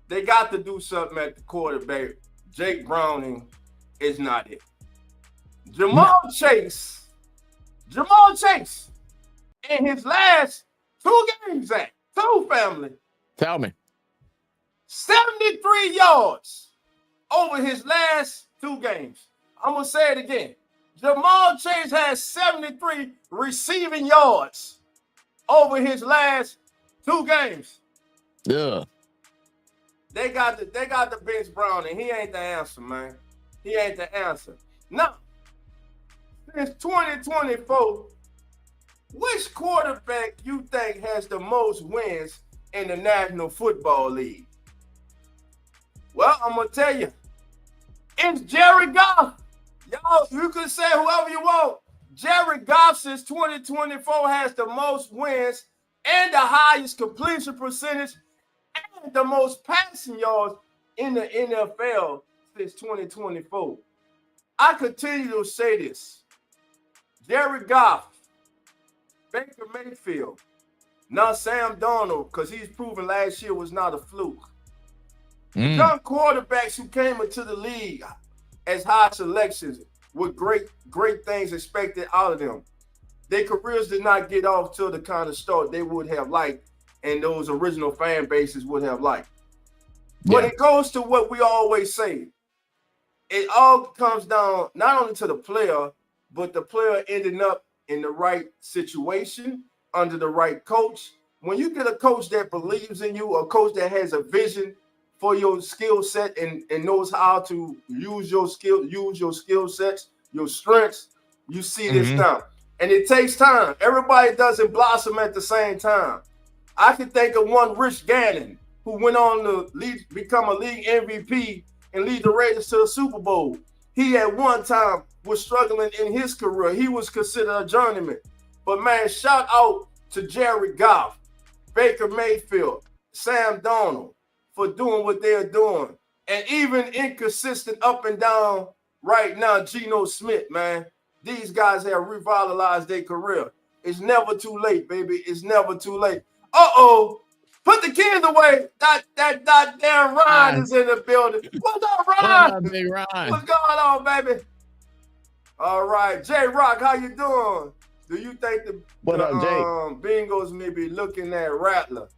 They got to do something at the quarterback. Jake Browning is not it. Jamal Chase, in his last two games, Tell me. 73 yards over his last two games. I'm going to say it again. Jamal Chase has 73 receiving yards over his last two games. Yeah. They got the bench Brown, and he ain't the answer, man. He ain't the answer. Now, since 2024, which quarterback you think has the most wins in the National Football League? Well, I'm gonna tell you, it's Jared Goff. Y'all, you can say whoever you want. Jared Goff since 2024 has the most wins and the highest completion percentage and the most passing yards in the NFL since 2024. I continue to say this. Jared Goff, Baker Mayfield, now Sam Darnold, because he's proven last year was not a fluke. Young quarterbacks who came into the league as high selections with great things expected out of them. Their careers did not get off to the kind of start they would have liked and those original fan bases would have liked. But it goes to what we always say. It all comes down not only to the player, but the player ending up in the right situation, under the right coach. When you get a coach that believes in you, a coach that has a vision for your skill set and knows how to use your skill sets, your strengths, you see this now. And it takes time. Everybody doesn't blossom at the same time. I can think of one Rich Gannon who went on to become a league MVP and lead the Raiders to the Super Bowl. He at one time was struggling in his career. He was considered a journeyman. But man, shout out to Jared Goff, Baker Mayfield, Sam Darnold for doing what they're doing. And even inconsistent up and down right now, Geno Smith, man. These guys have revitalized their career. It's never too late, baby. It's never too late. Put the kids away. That damn Ryan is in the building. What's up, Ryan? What's up, big Ryan? What's going on, baby? All right, J Rock, how you doing? Do you think the Bengals may be looking at Rattler?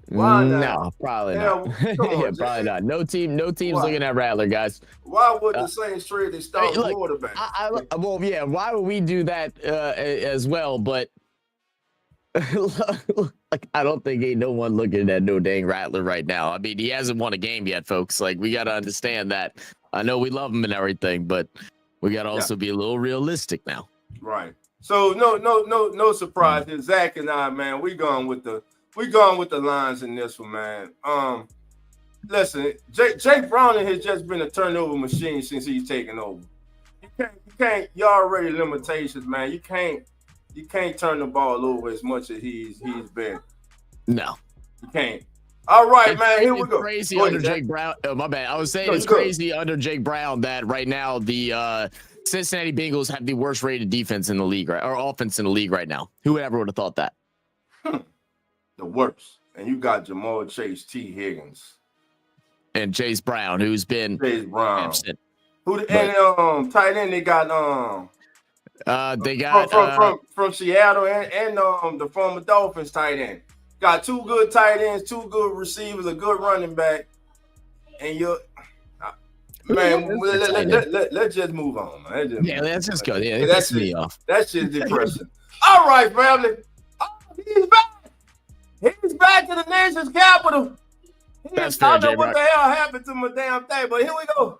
Why not? No, probably not. Probably not. No team's looking at Rattler, guys. Why would the Saints trade their star quarterback? Why would we do that as well? But I don't think ain't no one looking at no dang Rattler right now. I mean, he hasn't won a game yet, folks. Like, we got to understand that. I know we love him and everything, but we got to also be a little realistic now. Right. So no surprises. Zach and I, man, we going with the lines in this one, man. Listen, Jake Browning has just been a turnover machine since he's taken over. You already limitations, man. You can't turn the ball over as much as he's been. No, you can't. All right, man. Here we go. Crazy under Jake Brown. Oh, my bad. I was saying it's crazy under Jake Brown that right now the Cincinnati Bengals have the worst rated defense in the league, right, or offense in the league right now. Who ever would have thought that? The worst. And you got Jamal Chase, T. Higgins, and Chase Brown, who's been absent. Tight end they got from Seattle and the former Dolphins tight end. Got two good tight ends, two good receivers, a good running back, and let's just move on, man. Let's just go. Yeah, that's me off. That's just depressing. All right, family. Oh, he's back. He's back to the nation's capital. That's fair, I don't know what the hell happened to my damn thing, but here we go.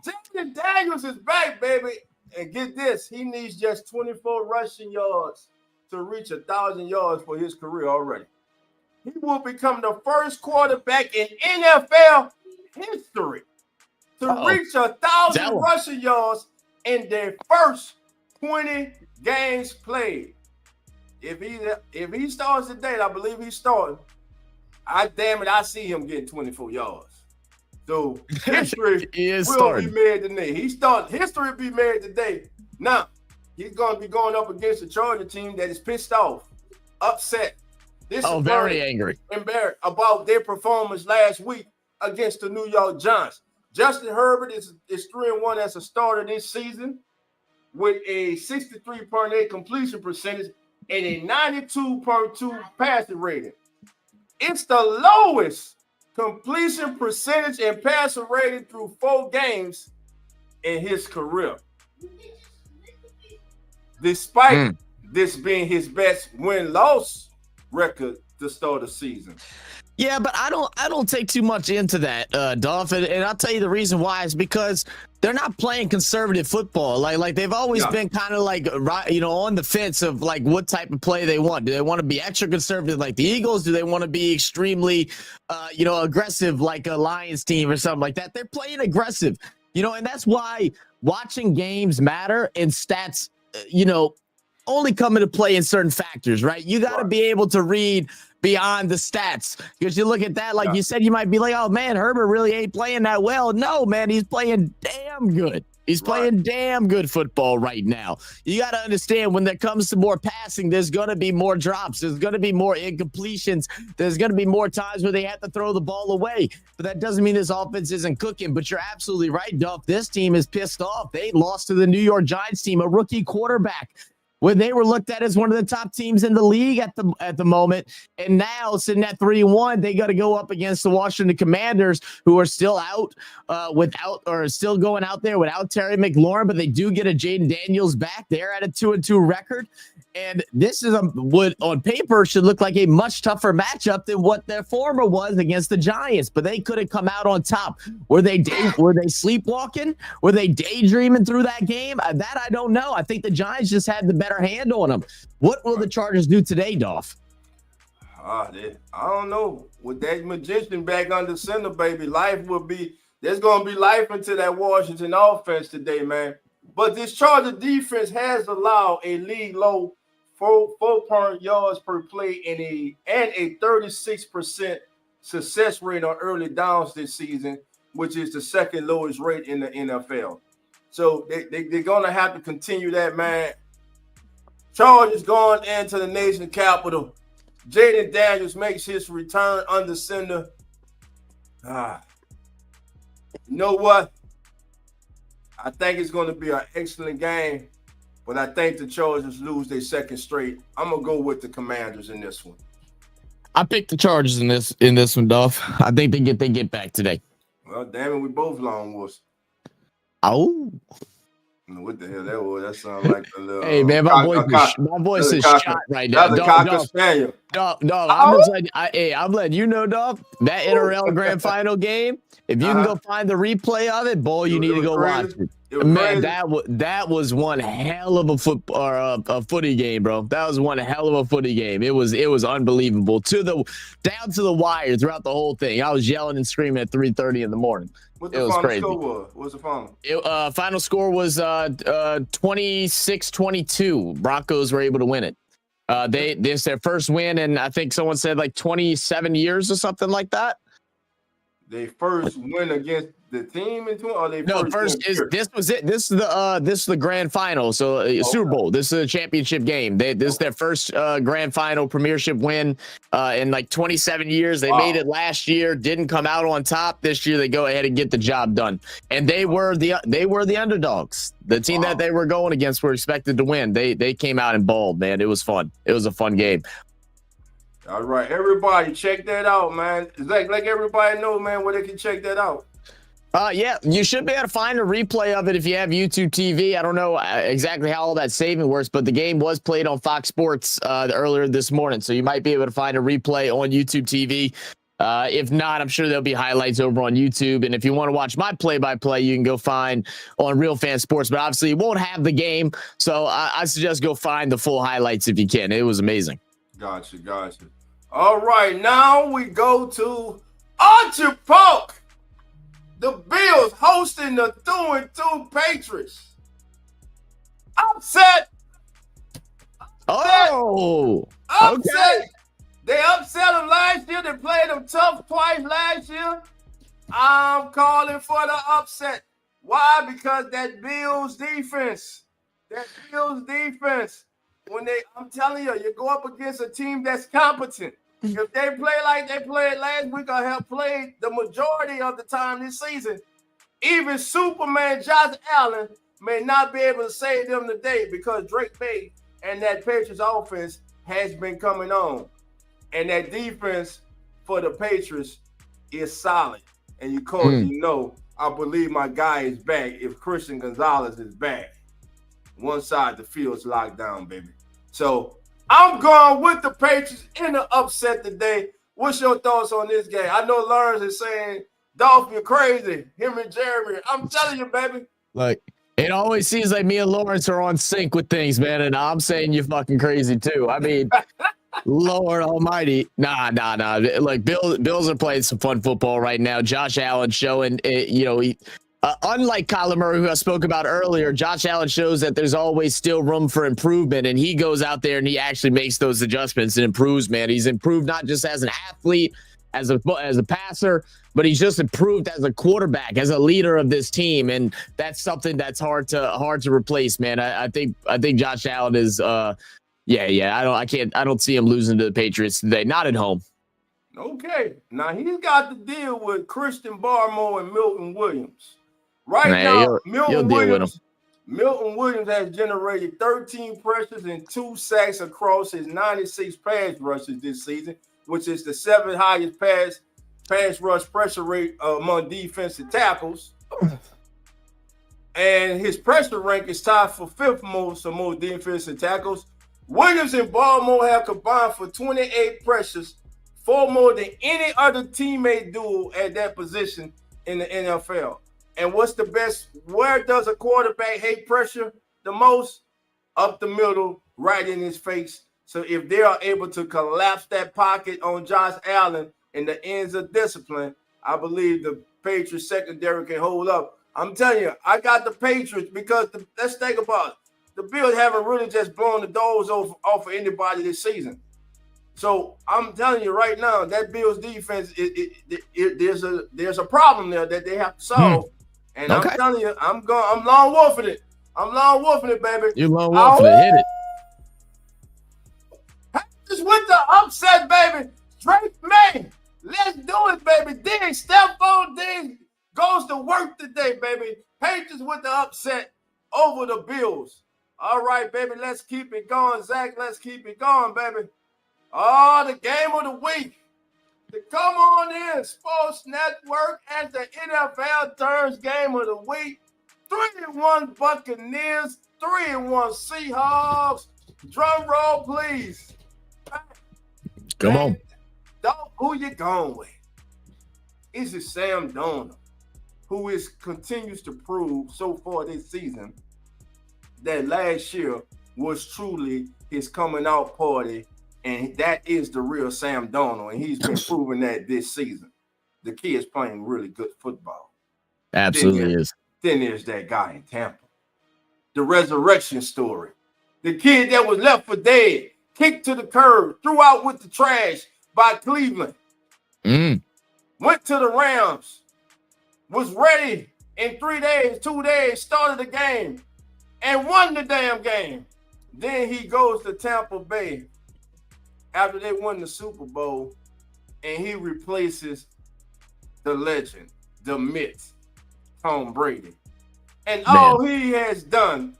Jaden Daniels is back, baby. And get this, he needs just 24 rushing yards to reach 1,000 yards for his career already. He will become the first quarterback in NFL history to reach 1,000 rushing yards in their first 20 games played. If he starts today, I believe he's starting. I see him getting 24 yards. So history will be made today. History will be made today. Now, he's going to be going up against a Charger team that is pissed off, upset. Very angry. Embarrassed about their performance last week against the New York Giants. Justin Herbert is 3-1 as a starter this season with a 63.8 completion percentage and a 92.2 passing rating. It's the lowest completion percentage and passer rating through 4 games in his career. Despite this being his best win-loss record to start the season. Yeah, but I don't take too much into that, Dolph, and I'll tell you the reason why is because they're not playing conservative football. Like they've always been kind of like, on the fence of like what type of play they want. Do they want to be extra conservative like the Eagles? Do they want to be extremely, aggressive like a Lions team or something like that? They're playing aggressive, and that's why watching games matter and stats, only come into play in certain factors, right? You got to be able to read beyond the stats because you look at that, like you said, you might be like, oh man, Herbert really ain't playing that well. No, man, he's playing damn good. He's playing damn good football right now. You got to understand when it comes to more passing, there's going to be more drops. There's going to be more incompletions. There's going to be more times where they have to throw the ball away. But that doesn't mean this offense isn't cooking. But you're absolutely right, Duff. This team is pissed off. They lost to the New York Giants team, a rookie quarterback, when they were looked at as one of the top teams in the league at the moment. And now sitting at 3-1, they got to go up against the Washington Commanders, who are still out still going out there without Terry McLaurin, but they do get a Jaden Daniels back. They're at a 2-2 record. And this is what on paper should look like a much tougher matchup than what their former was against the Giants. But they could have come out on top. Were they sleepwalking? Were they daydreaming through that game? That I don't know. I think the Giants just had the better hand on them. What will the Chargers do today, Dolph? I don't know. With that magician back under center, baby, there's going to be life into that Washington offense today, man. But this Charger defense has allowed a league low 4 yards per play and a 36% success rate on early downs this season, which is the second lowest rate in the NFL. So they're going to have to continue that, man. Chargers going into the nation's capital. Jaden Daniels makes his return under center. You know what? I think it's going to be an excellent game, but I think the Chargers lose their second straight. I'm going to go with the Commanders in this one. I picked the Chargers in this one, Dolph. I think they get back today. Well, damn it, we both long wolves. Oh. What the hell that was? That sounds like a little. Hey man, my voice is shot right now. That's a Cocker Spaniel. Dog. I'm letting you know, dog. That NRL Grand Final game. If you can go find the replay of it, boy, you need to go watch it. It was Man, crazy. that was one hell of a footy game, bro. That was one hell of a footy game. It was unbelievable down to the wire throughout the whole thing. I was yelling and screaming at 3:30 in the morning. What It the was final crazy. score was? What's the final? Final score was 26-22. Broncos were able to win it. This their first win, and I think someone said like 27 years or something like that. They first win against the team in 20, or they No, first is this was it. This is the grand final. So Super Bowl. This is a championship game. This is their first grand final premiership win in like 27 years. They made it last year, didn't come out on top. This year they go ahead and get the job done. And they were the underdogs. The team that they were going against were expected to win. They came out and balled, man. It was fun. It was a fun game. All right, everybody, check that out, man. It's like everybody knows, man, where they can check that out. Yeah, you should be able to find a replay of it if you have YouTube TV. I don't know exactly how all that saving works, but the game was played on Fox Sports earlier this morning, so you might be able to find a replay on YouTube TV. If not, I'm sure there'll be highlights over on YouTube. And if you want to watch my play-by-play, you can go find on Real Fan Sports. But obviously, you won't have the game, so I suggest go find the full highlights if you can. It was amazing. Gotcha. All right, now we go to Orchard Park. The Bills hosting the 2-2 Patriots. Upset. Oh, Upset. okay. They upset them last year. They played them tough twice last year. I'm calling for the upset. Why? Because that Bills defense. I'm telling you, you go up against a team that's competent. If they play like they played last week or have played the majority of the time this season, even Superman Josh Allen may not be able to save them today because Drake May and that Patriots offense has been coming on. And that defense for the Patriots is solid. And you know, I believe my guy is back if Christian Gonzalez is back. One side of the field's locked down, baby. So I'm going with the Patriots in the upset today. What's your thoughts on this game? I know Lawrence is saying, Dolph, you're crazy. Him and Jeremy. I'm telling you, baby. Like, it always seems like me and Lawrence are on sync with things, man. And I'm saying you're fucking crazy too. I mean, Lord Almighty. Nah. Like Bills are playing some fun football right now. Josh Allen showing, unlike Kyler Murray, who I spoke about earlier, Josh Allen shows that there's always still room for improvement, and he goes out there and he actually makes those adjustments and improves, man. He's improved not just as an athlete, as a passer, but he's just improved as a quarterback, as a leader of this team, and that's something that's hard to replace, man. I think Josh Allen is I don't see him losing to the Patriots today, not at home. Okay, now he's got to deal with Christian Barmore and Milton Williams. Now, Milton Williams has generated 13 pressures and 2 sacks across his 96 pass rushes this season, which is the 7th highest pass rush pressure rate among defensive tackles. And his pressure rank is tied for 5th most among defensive tackles. Williams and Barmore have combined for 28 pressures, 4 more than any other teammate duo at that position in the NFL. And what's the best? Where does a quarterback hate pressure the most? Up the middle, right in his face. So if they are able to collapse that pocket on Josh Allen in the ends of discipline, I believe the Patriots secondary can hold up. I'm telling you, I got the Patriots because let's think about it. The Bills haven't really just blown the doors off of anybody this season. So I'm telling you right now, that Bills defense, there's a problem there that they have to solve. And okay. I'm telling you, I'm long wolfing it. I'm long wolfing it, baby. You're long wolfing it. Hit it. Just with the upset, baby. Drake May. Let's do it, baby. Stephon Diggs goes to work today, baby. Patriots with the upset over the Bills. All right, baby. Let's keep it going, Zach. Let's keep it going, baby. Oh, the game of the week. To come on in, Sports Network, as the NFL turns game of the week. 3-1 Buccaneers, 3-1 Seahawks. Drum roll, please. Come on. Who you going with? Is it Sam Darnold? who continues to prove so far this season that last year was truly his coming out party, and that is the real Sam Darnold, and he's been proving that this season. The kid's playing really good football. Absolutely is. Then there's that guy in Tampa. The resurrection story. The kid that was left for dead, kicked to the curb, threw out with the trash by Cleveland. Went to the Rams, was ready in 3 days, 2 days, started the game, and won the damn game. Then he goes to Tampa Bay after they won the Super Bowl, and he replaces the legend, the myth, Tom Brady. And all he has done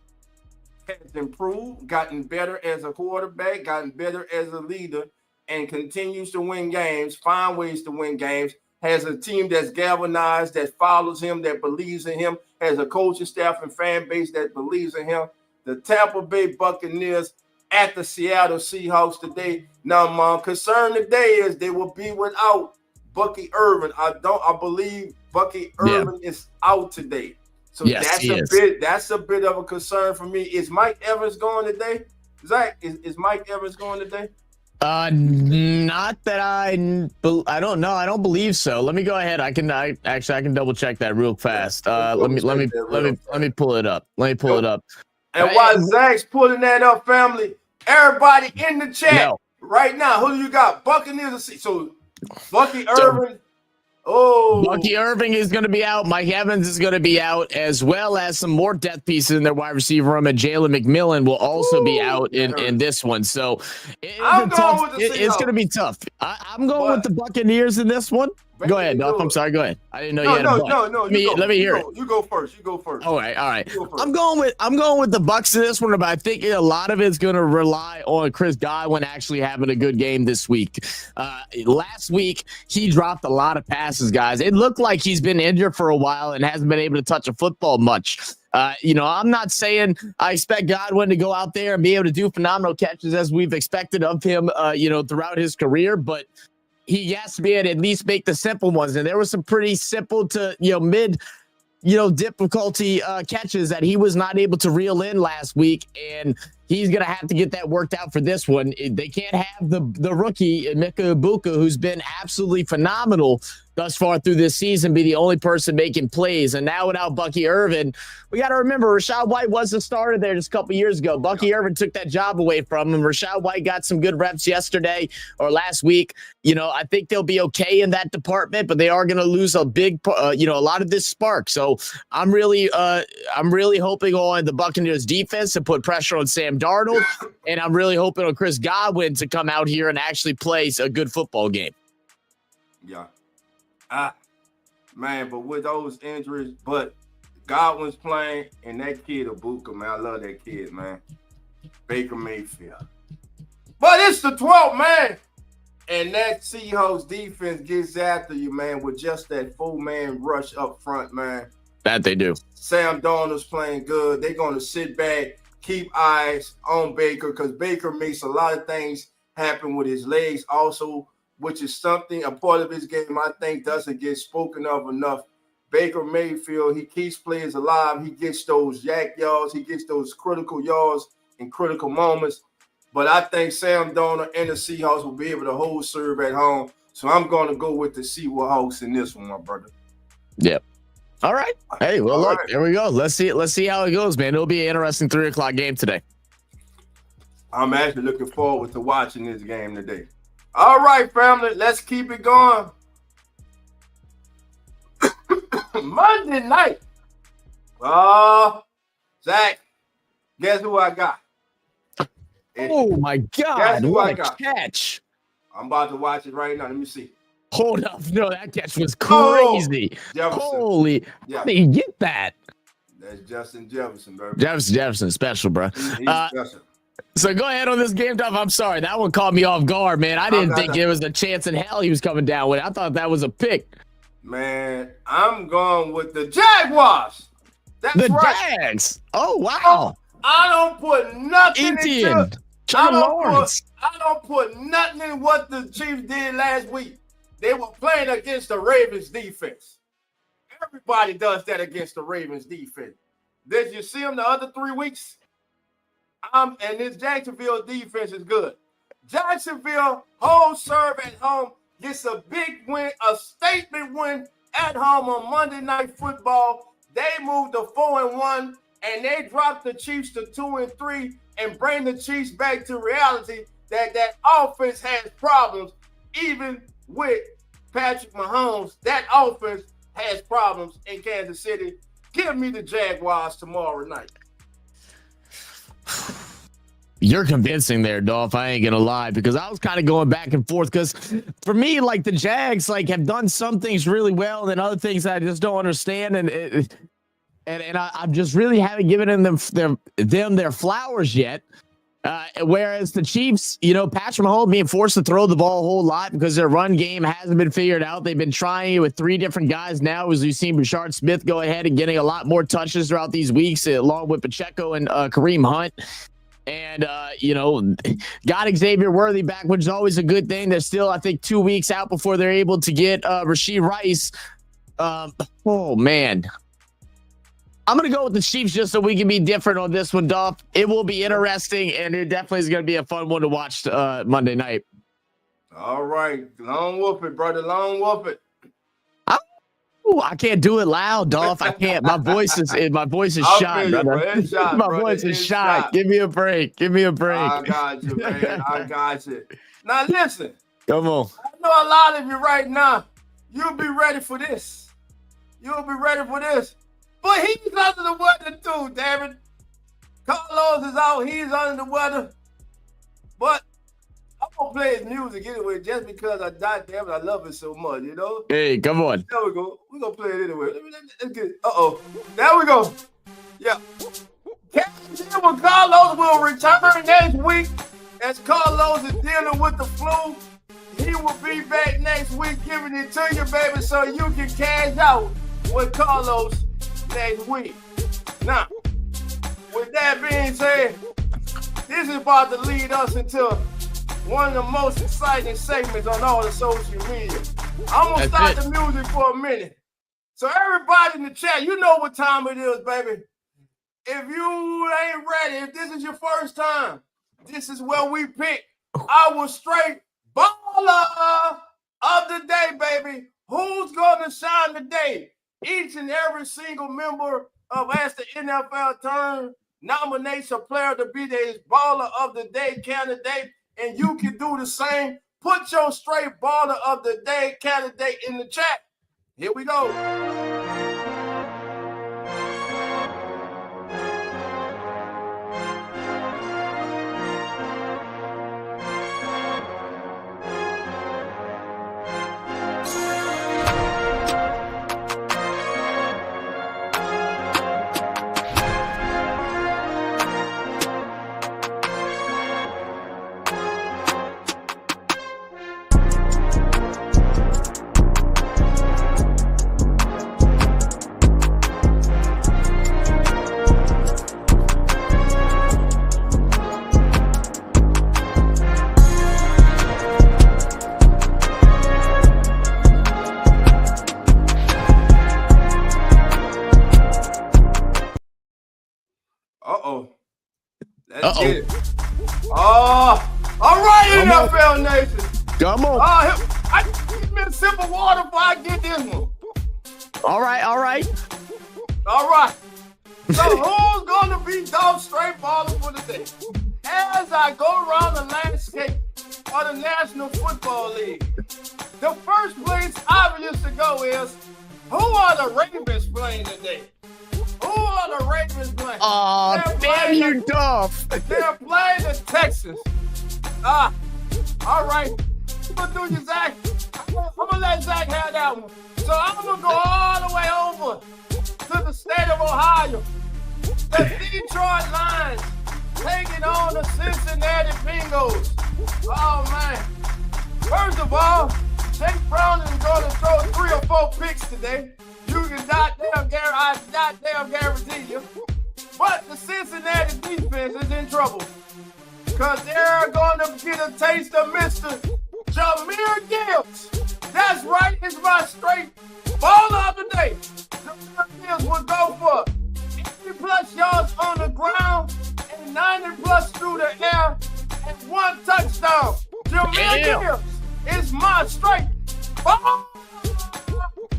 has improved, gotten better as a quarterback, gotten better as a leader, and continues to win games, find ways to win games, has a team that's galvanized, that follows him, that believes in him, has a coaching staff and fan base that believes in him. The Tampa Bay Buccaneers at the Seattle Seahawks today. Now, my concern today is they will be without Bucky Irvin. I believe Bucky Irvin is out today. So that's a bit of a concern for me. Is Mike Evans going today? Zach, is Mike Evans going today? Not that I don't know. I don't believe so. Let me go ahead. I can double check that real fast. Let me pull it up. And while Zach's pulling that up, family, everybody in the chat right now, who do you got? Buccaneers. So Bucky Irvin. Bucky Irving is going to be out. Mike Evans is going to be out, as well as some more depth pieces in their wide receiver room. And Jalen McMillan will also be out in this one. So it's going to be tough. I'm going with the Buccaneers in this one. Go ahead, Duff. I'm sorry. Go ahead. I didn't know you had a butt. No. Let me hear it. You go first. All right. I'm going with the Bucs in this one, but I think a lot of it's going to rely on Chris Godwin actually having a good game this week. Last week he dropped a lot of passes, guys. It looked like he's been injured for a while and hasn't been able to touch a football much. I'm not saying I expect Godwin to go out there and be able to do phenomenal catches as we've expected of him, throughout his career, but he has to be able to at least make the simple ones. And there were some pretty simple to, mid, difficulty catches that he was not able to reel in last week. And he's going to have to get that worked out for this one. They can't have the rookie, Mika Ibuka, who's been absolutely phenomenal thus far through this season, be the only person making plays. And now without Bucky Irvin, we got to remember Rachaad White was the starter there just a couple years ago. Bucky Irvin took that job away from him. Rachaad White got some good reps yesterday or last week. I think they'll be okay in that department, but they are going to lose a big, a lot of this spark. So I'm really hoping on the Buccaneers defense to put pressure on Sam Darnold, and I'm really hoping on Chris Godwin to come out here and actually play a good football game. Yeah. Man, but with those injuries, but Godwin's playing, and that kid Ibuka, man, I love that kid, man. Baker Mayfield. But it's the 12th man, and that Seahawks defense gets after you, man, with just that full-man rush up front, man. That they do. Sam Darnold's playing good. They're going to sit back, keep eyes on Baker, because Baker makes a lot of things happen with his legs also, which is something, a part of his game I think doesn't get spoken of enough. Baker Mayfield, he keeps players alive. He gets those yak yards. He gets those critical yards in critical moments. But I think Sam Darnold and the Seahawks will be able to hold serve at home. So I'm going to go with the Seahawks in this one, my brother. Yep. All right. Hey, well, look, there we go. Let's see how it goes, man. It'll be an interesting 3 o'clock game today. I'm actually looking forward to watching this game today. All right, family, let's keep it going. Monday night. Zach, guess who I got? Oh, my God. What a catch. I'm about to watch it right now. Let me see. Hold up. No, that catch was crazy. Holy. How did he get that? That's Justin Jefferson, baby. Jefferson, special, bro. He's special. So go ahead on this game, Duff. I'm sorry. That one caught me off guard, man. I didn't think there was a chance in hell he was coming down with it. I thought that was a pick. Man, I'm going with the Jaguars. That's right. Jags. Oh, wow. I don't put nothing into Lawrence. I don't put nothing in what the Chiefs did last week. They were playing against the Ravens defense. Everybody does that against the Ravens defense. Did you see them the other 3 weeks? And this Jacksonville defense is good. Jacksonville, home serve at home, gets a big win, a statement win at home on Monday Night Football. They moved to 4-1, and they dropped the Chiefs to 2-3 and bring the Chiefs back to reality that that offense has problems. Even with Patrick Mahomes, that offense has problems in Kansas City. Give me the Jaguars tomorrow night. You're convincing there, Dolph. I ain't gonna lie, because I was kind of going back and forth. Because for me, like, the Jags have done some things really well, and then other things that I just don't understand, and I just really haven't given them their flowers yet. Whereas the Chiefs, Patrick Mahomes being forced to throw the ball a whole lot because their run game hasn't been figured out. They've been trying it with 3 different guys now, as we've seen Rashard Smith go ahead and getting a lot more touches throughout these weeks, along with Pacheco and Kareem Hunt. And, got Xavier Worthy back, which is always a good thing. They're still, I think, 2 weeks out before they're able to get Rashee Rice. Oh, man. I'm going to go with the Chiefs just so we can be different on this one, Dolph. It will be interesting, and it definitely is going to be a fun one to watch Monday night. All right. Long wolf it, brother. Long wolf it. I can't do it loud, Dolph. I can't. My voice is shot, brother. My voice is shot. Give me a break. Give me a break. I got you, man. I got you. Now listen. Come on. I know a lot of you right now. You'll be ready for this. You'll be ready for this. But he's under the weather too, David. Carlos is out. He's under the weather. But I'm going to play his music anyway just because I love it so much, Hey, come on. There we go. We're going to play it anyway. Let's get it. Uh-oh. There we go. Yeah. Captain with Carlos will return next week as Carlos is dealing with the flu. He will be back next week giving it to you, baby, so you can cash out with Carlos next week. Now, with that being said, this is about to lead us into one of the most exciting segments on all the social media. I'm going to start the music for a minute. So everybody in the chat, you know what time it is, baby. If you ain't ready, if this is your first time, this is where we pick our straight baller of the day, baby. Who's going to shine today? Each and every single member of Ask the NFL Turn nominates a player to be the baller of the day candidate. And you can do the same. Put your straight baller of the day candidate in the chat. Here we go. Let's get it. Oh, all right, NFL Nation. Come on. I give me a sip of water before I get this one. All right. All right. So who's going to be Dolph straight baller for the day? As I go around the landscape of the National Football League, the first place obvious to go is, who are the Ravens playing today? Who are the Ravens playing? Oh, damn you, Dolph. They're playing the Texans. All right. I'm going to do you, Zach. I'm going to let Zach have that one. So I'm going to go all the way over to the state of Ohio. The Detroit Lions taking on the Cincinnati Bengals. Oh, man. First of all, Jake Brown is going to throw 3 or 4 picks today. You can goddamn guarantee you. But the Cincinnati defense is in trouble because they're going to get a taste of Mr. Jahmyr Gibbs. That's right. It's my straight baller of the day. Mayfield will go for 80+ yards on the ground and 90+ through the air and 1 touchdown. Mayfield is my straight ball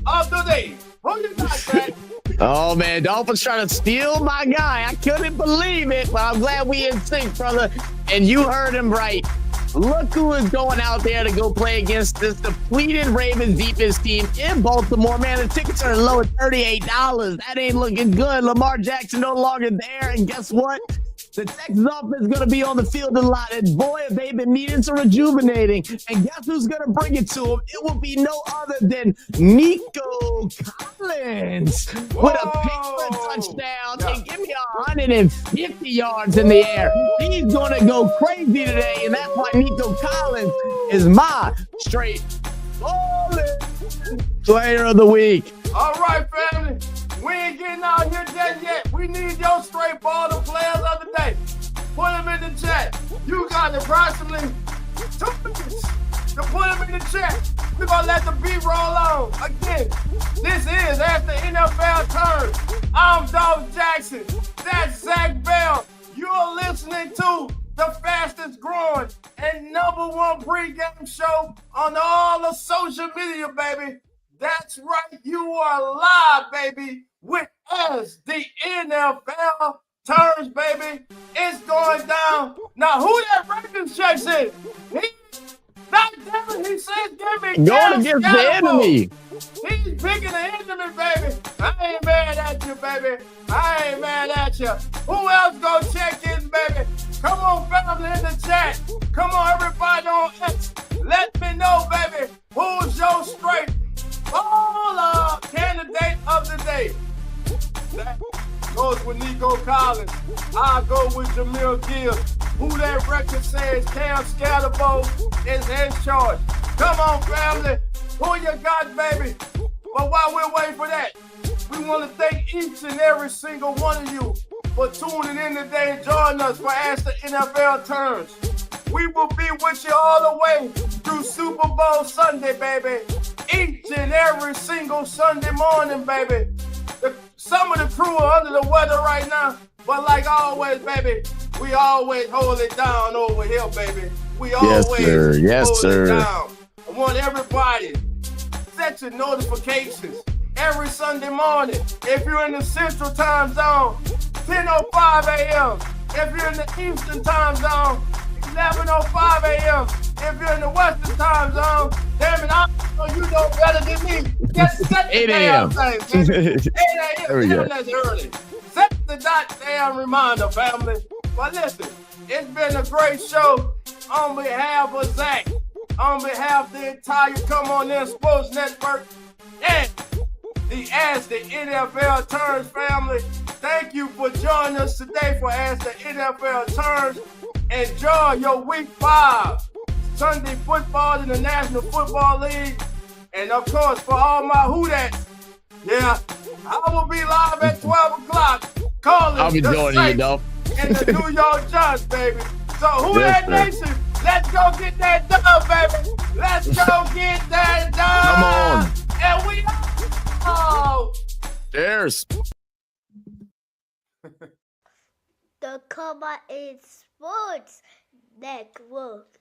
of the day. Who you got, Dad? Oh, man, Dolph was trying to steal my guy. I couldn't believe it, but I'm glad we in sync, brother. And you heard him right. Look who is going out there to go play against this depleted Ravens defense team in Baltimore. Man, the tickets are low at $38. That ain't looking good. Lamar Jackson no longer there. And guess what? The Texans offense is going to be on the field a lot. And boy, have they been needing some rejuvenating. And guess who's going to bring it to them? It will be no other than Nico Collins with a pick touchdown and give me 150 yards in the air. He's going to go crazy today. And that's why Nico Collins is my straight player of the week. All right, family. We ain't getting out here just yet. We need your straight ball of players of the day. Put them in the chat. You got approximately 2 minutes to put them in the chat. We're going to let the beat roll on. Again, this is As the NFL Turns. I'm Dolph Jackson. That's Zach Bell. You're listening to the fastest growing and #1 pregame show on all of social media, baby. That's right. You are live, baby, with As the NFL Turns, baby. It's going down. Now, who that Ravens chasing? He says, give me going against the enemy. He's picking the enemy, baby. I ain't mad at you, baby. I ain't mad at you. Who else gonna check in, baby? Come on, family in the chat. Come on, everybody on X. Let me know, baby, who's your straight ball candidate of the day. That goes with Nico Collins. I go with Jamil Gibbs. Who that record says Cam Scatterbo is in charge. Come on, family. Who you got, baby? But while we're waiting for that, we want to thank each and every single one of you for tuning in today and joining us for As the NFL Turns. We will be with you all the way through Super Bowl Sunday, baby. Each and every single Sunday morning, baby. Some of the crew are under the weather right now, but like always, baby, we always hold it down over here, baby. We always hold it down. I want everybody set your notifications every Sunday morning. If you're in the Central Time Zone, 10:05 a.m. If you're in the Eastern Time Zone, 11:05 a.m. If you're in the Western Time Zone, damn it, I know you know better than me. Just set the 8 a.m. damn thing, baby. 8 There we go. a.m. That's early. Set the goddamn reminder, family. But listen, it's been a great show on behalf of Zach, on behalf of the entire Come On In Sports Network, and the As the NFL Turns family. Thank you for joining us today for As the NFL Turns. Enjoy your Week 5 Sunday football in the National Football League. And of course, for all my Who-Dats, yeah, I will be live at 12 o'clock calling I'll be the joining you, Saints Dolph. and the New York Giants, baby. So Who-Dat Nation, let's go get that done, baby. Let's go get that done. Come on. And we out. Cheers. The Come On In Sports Network.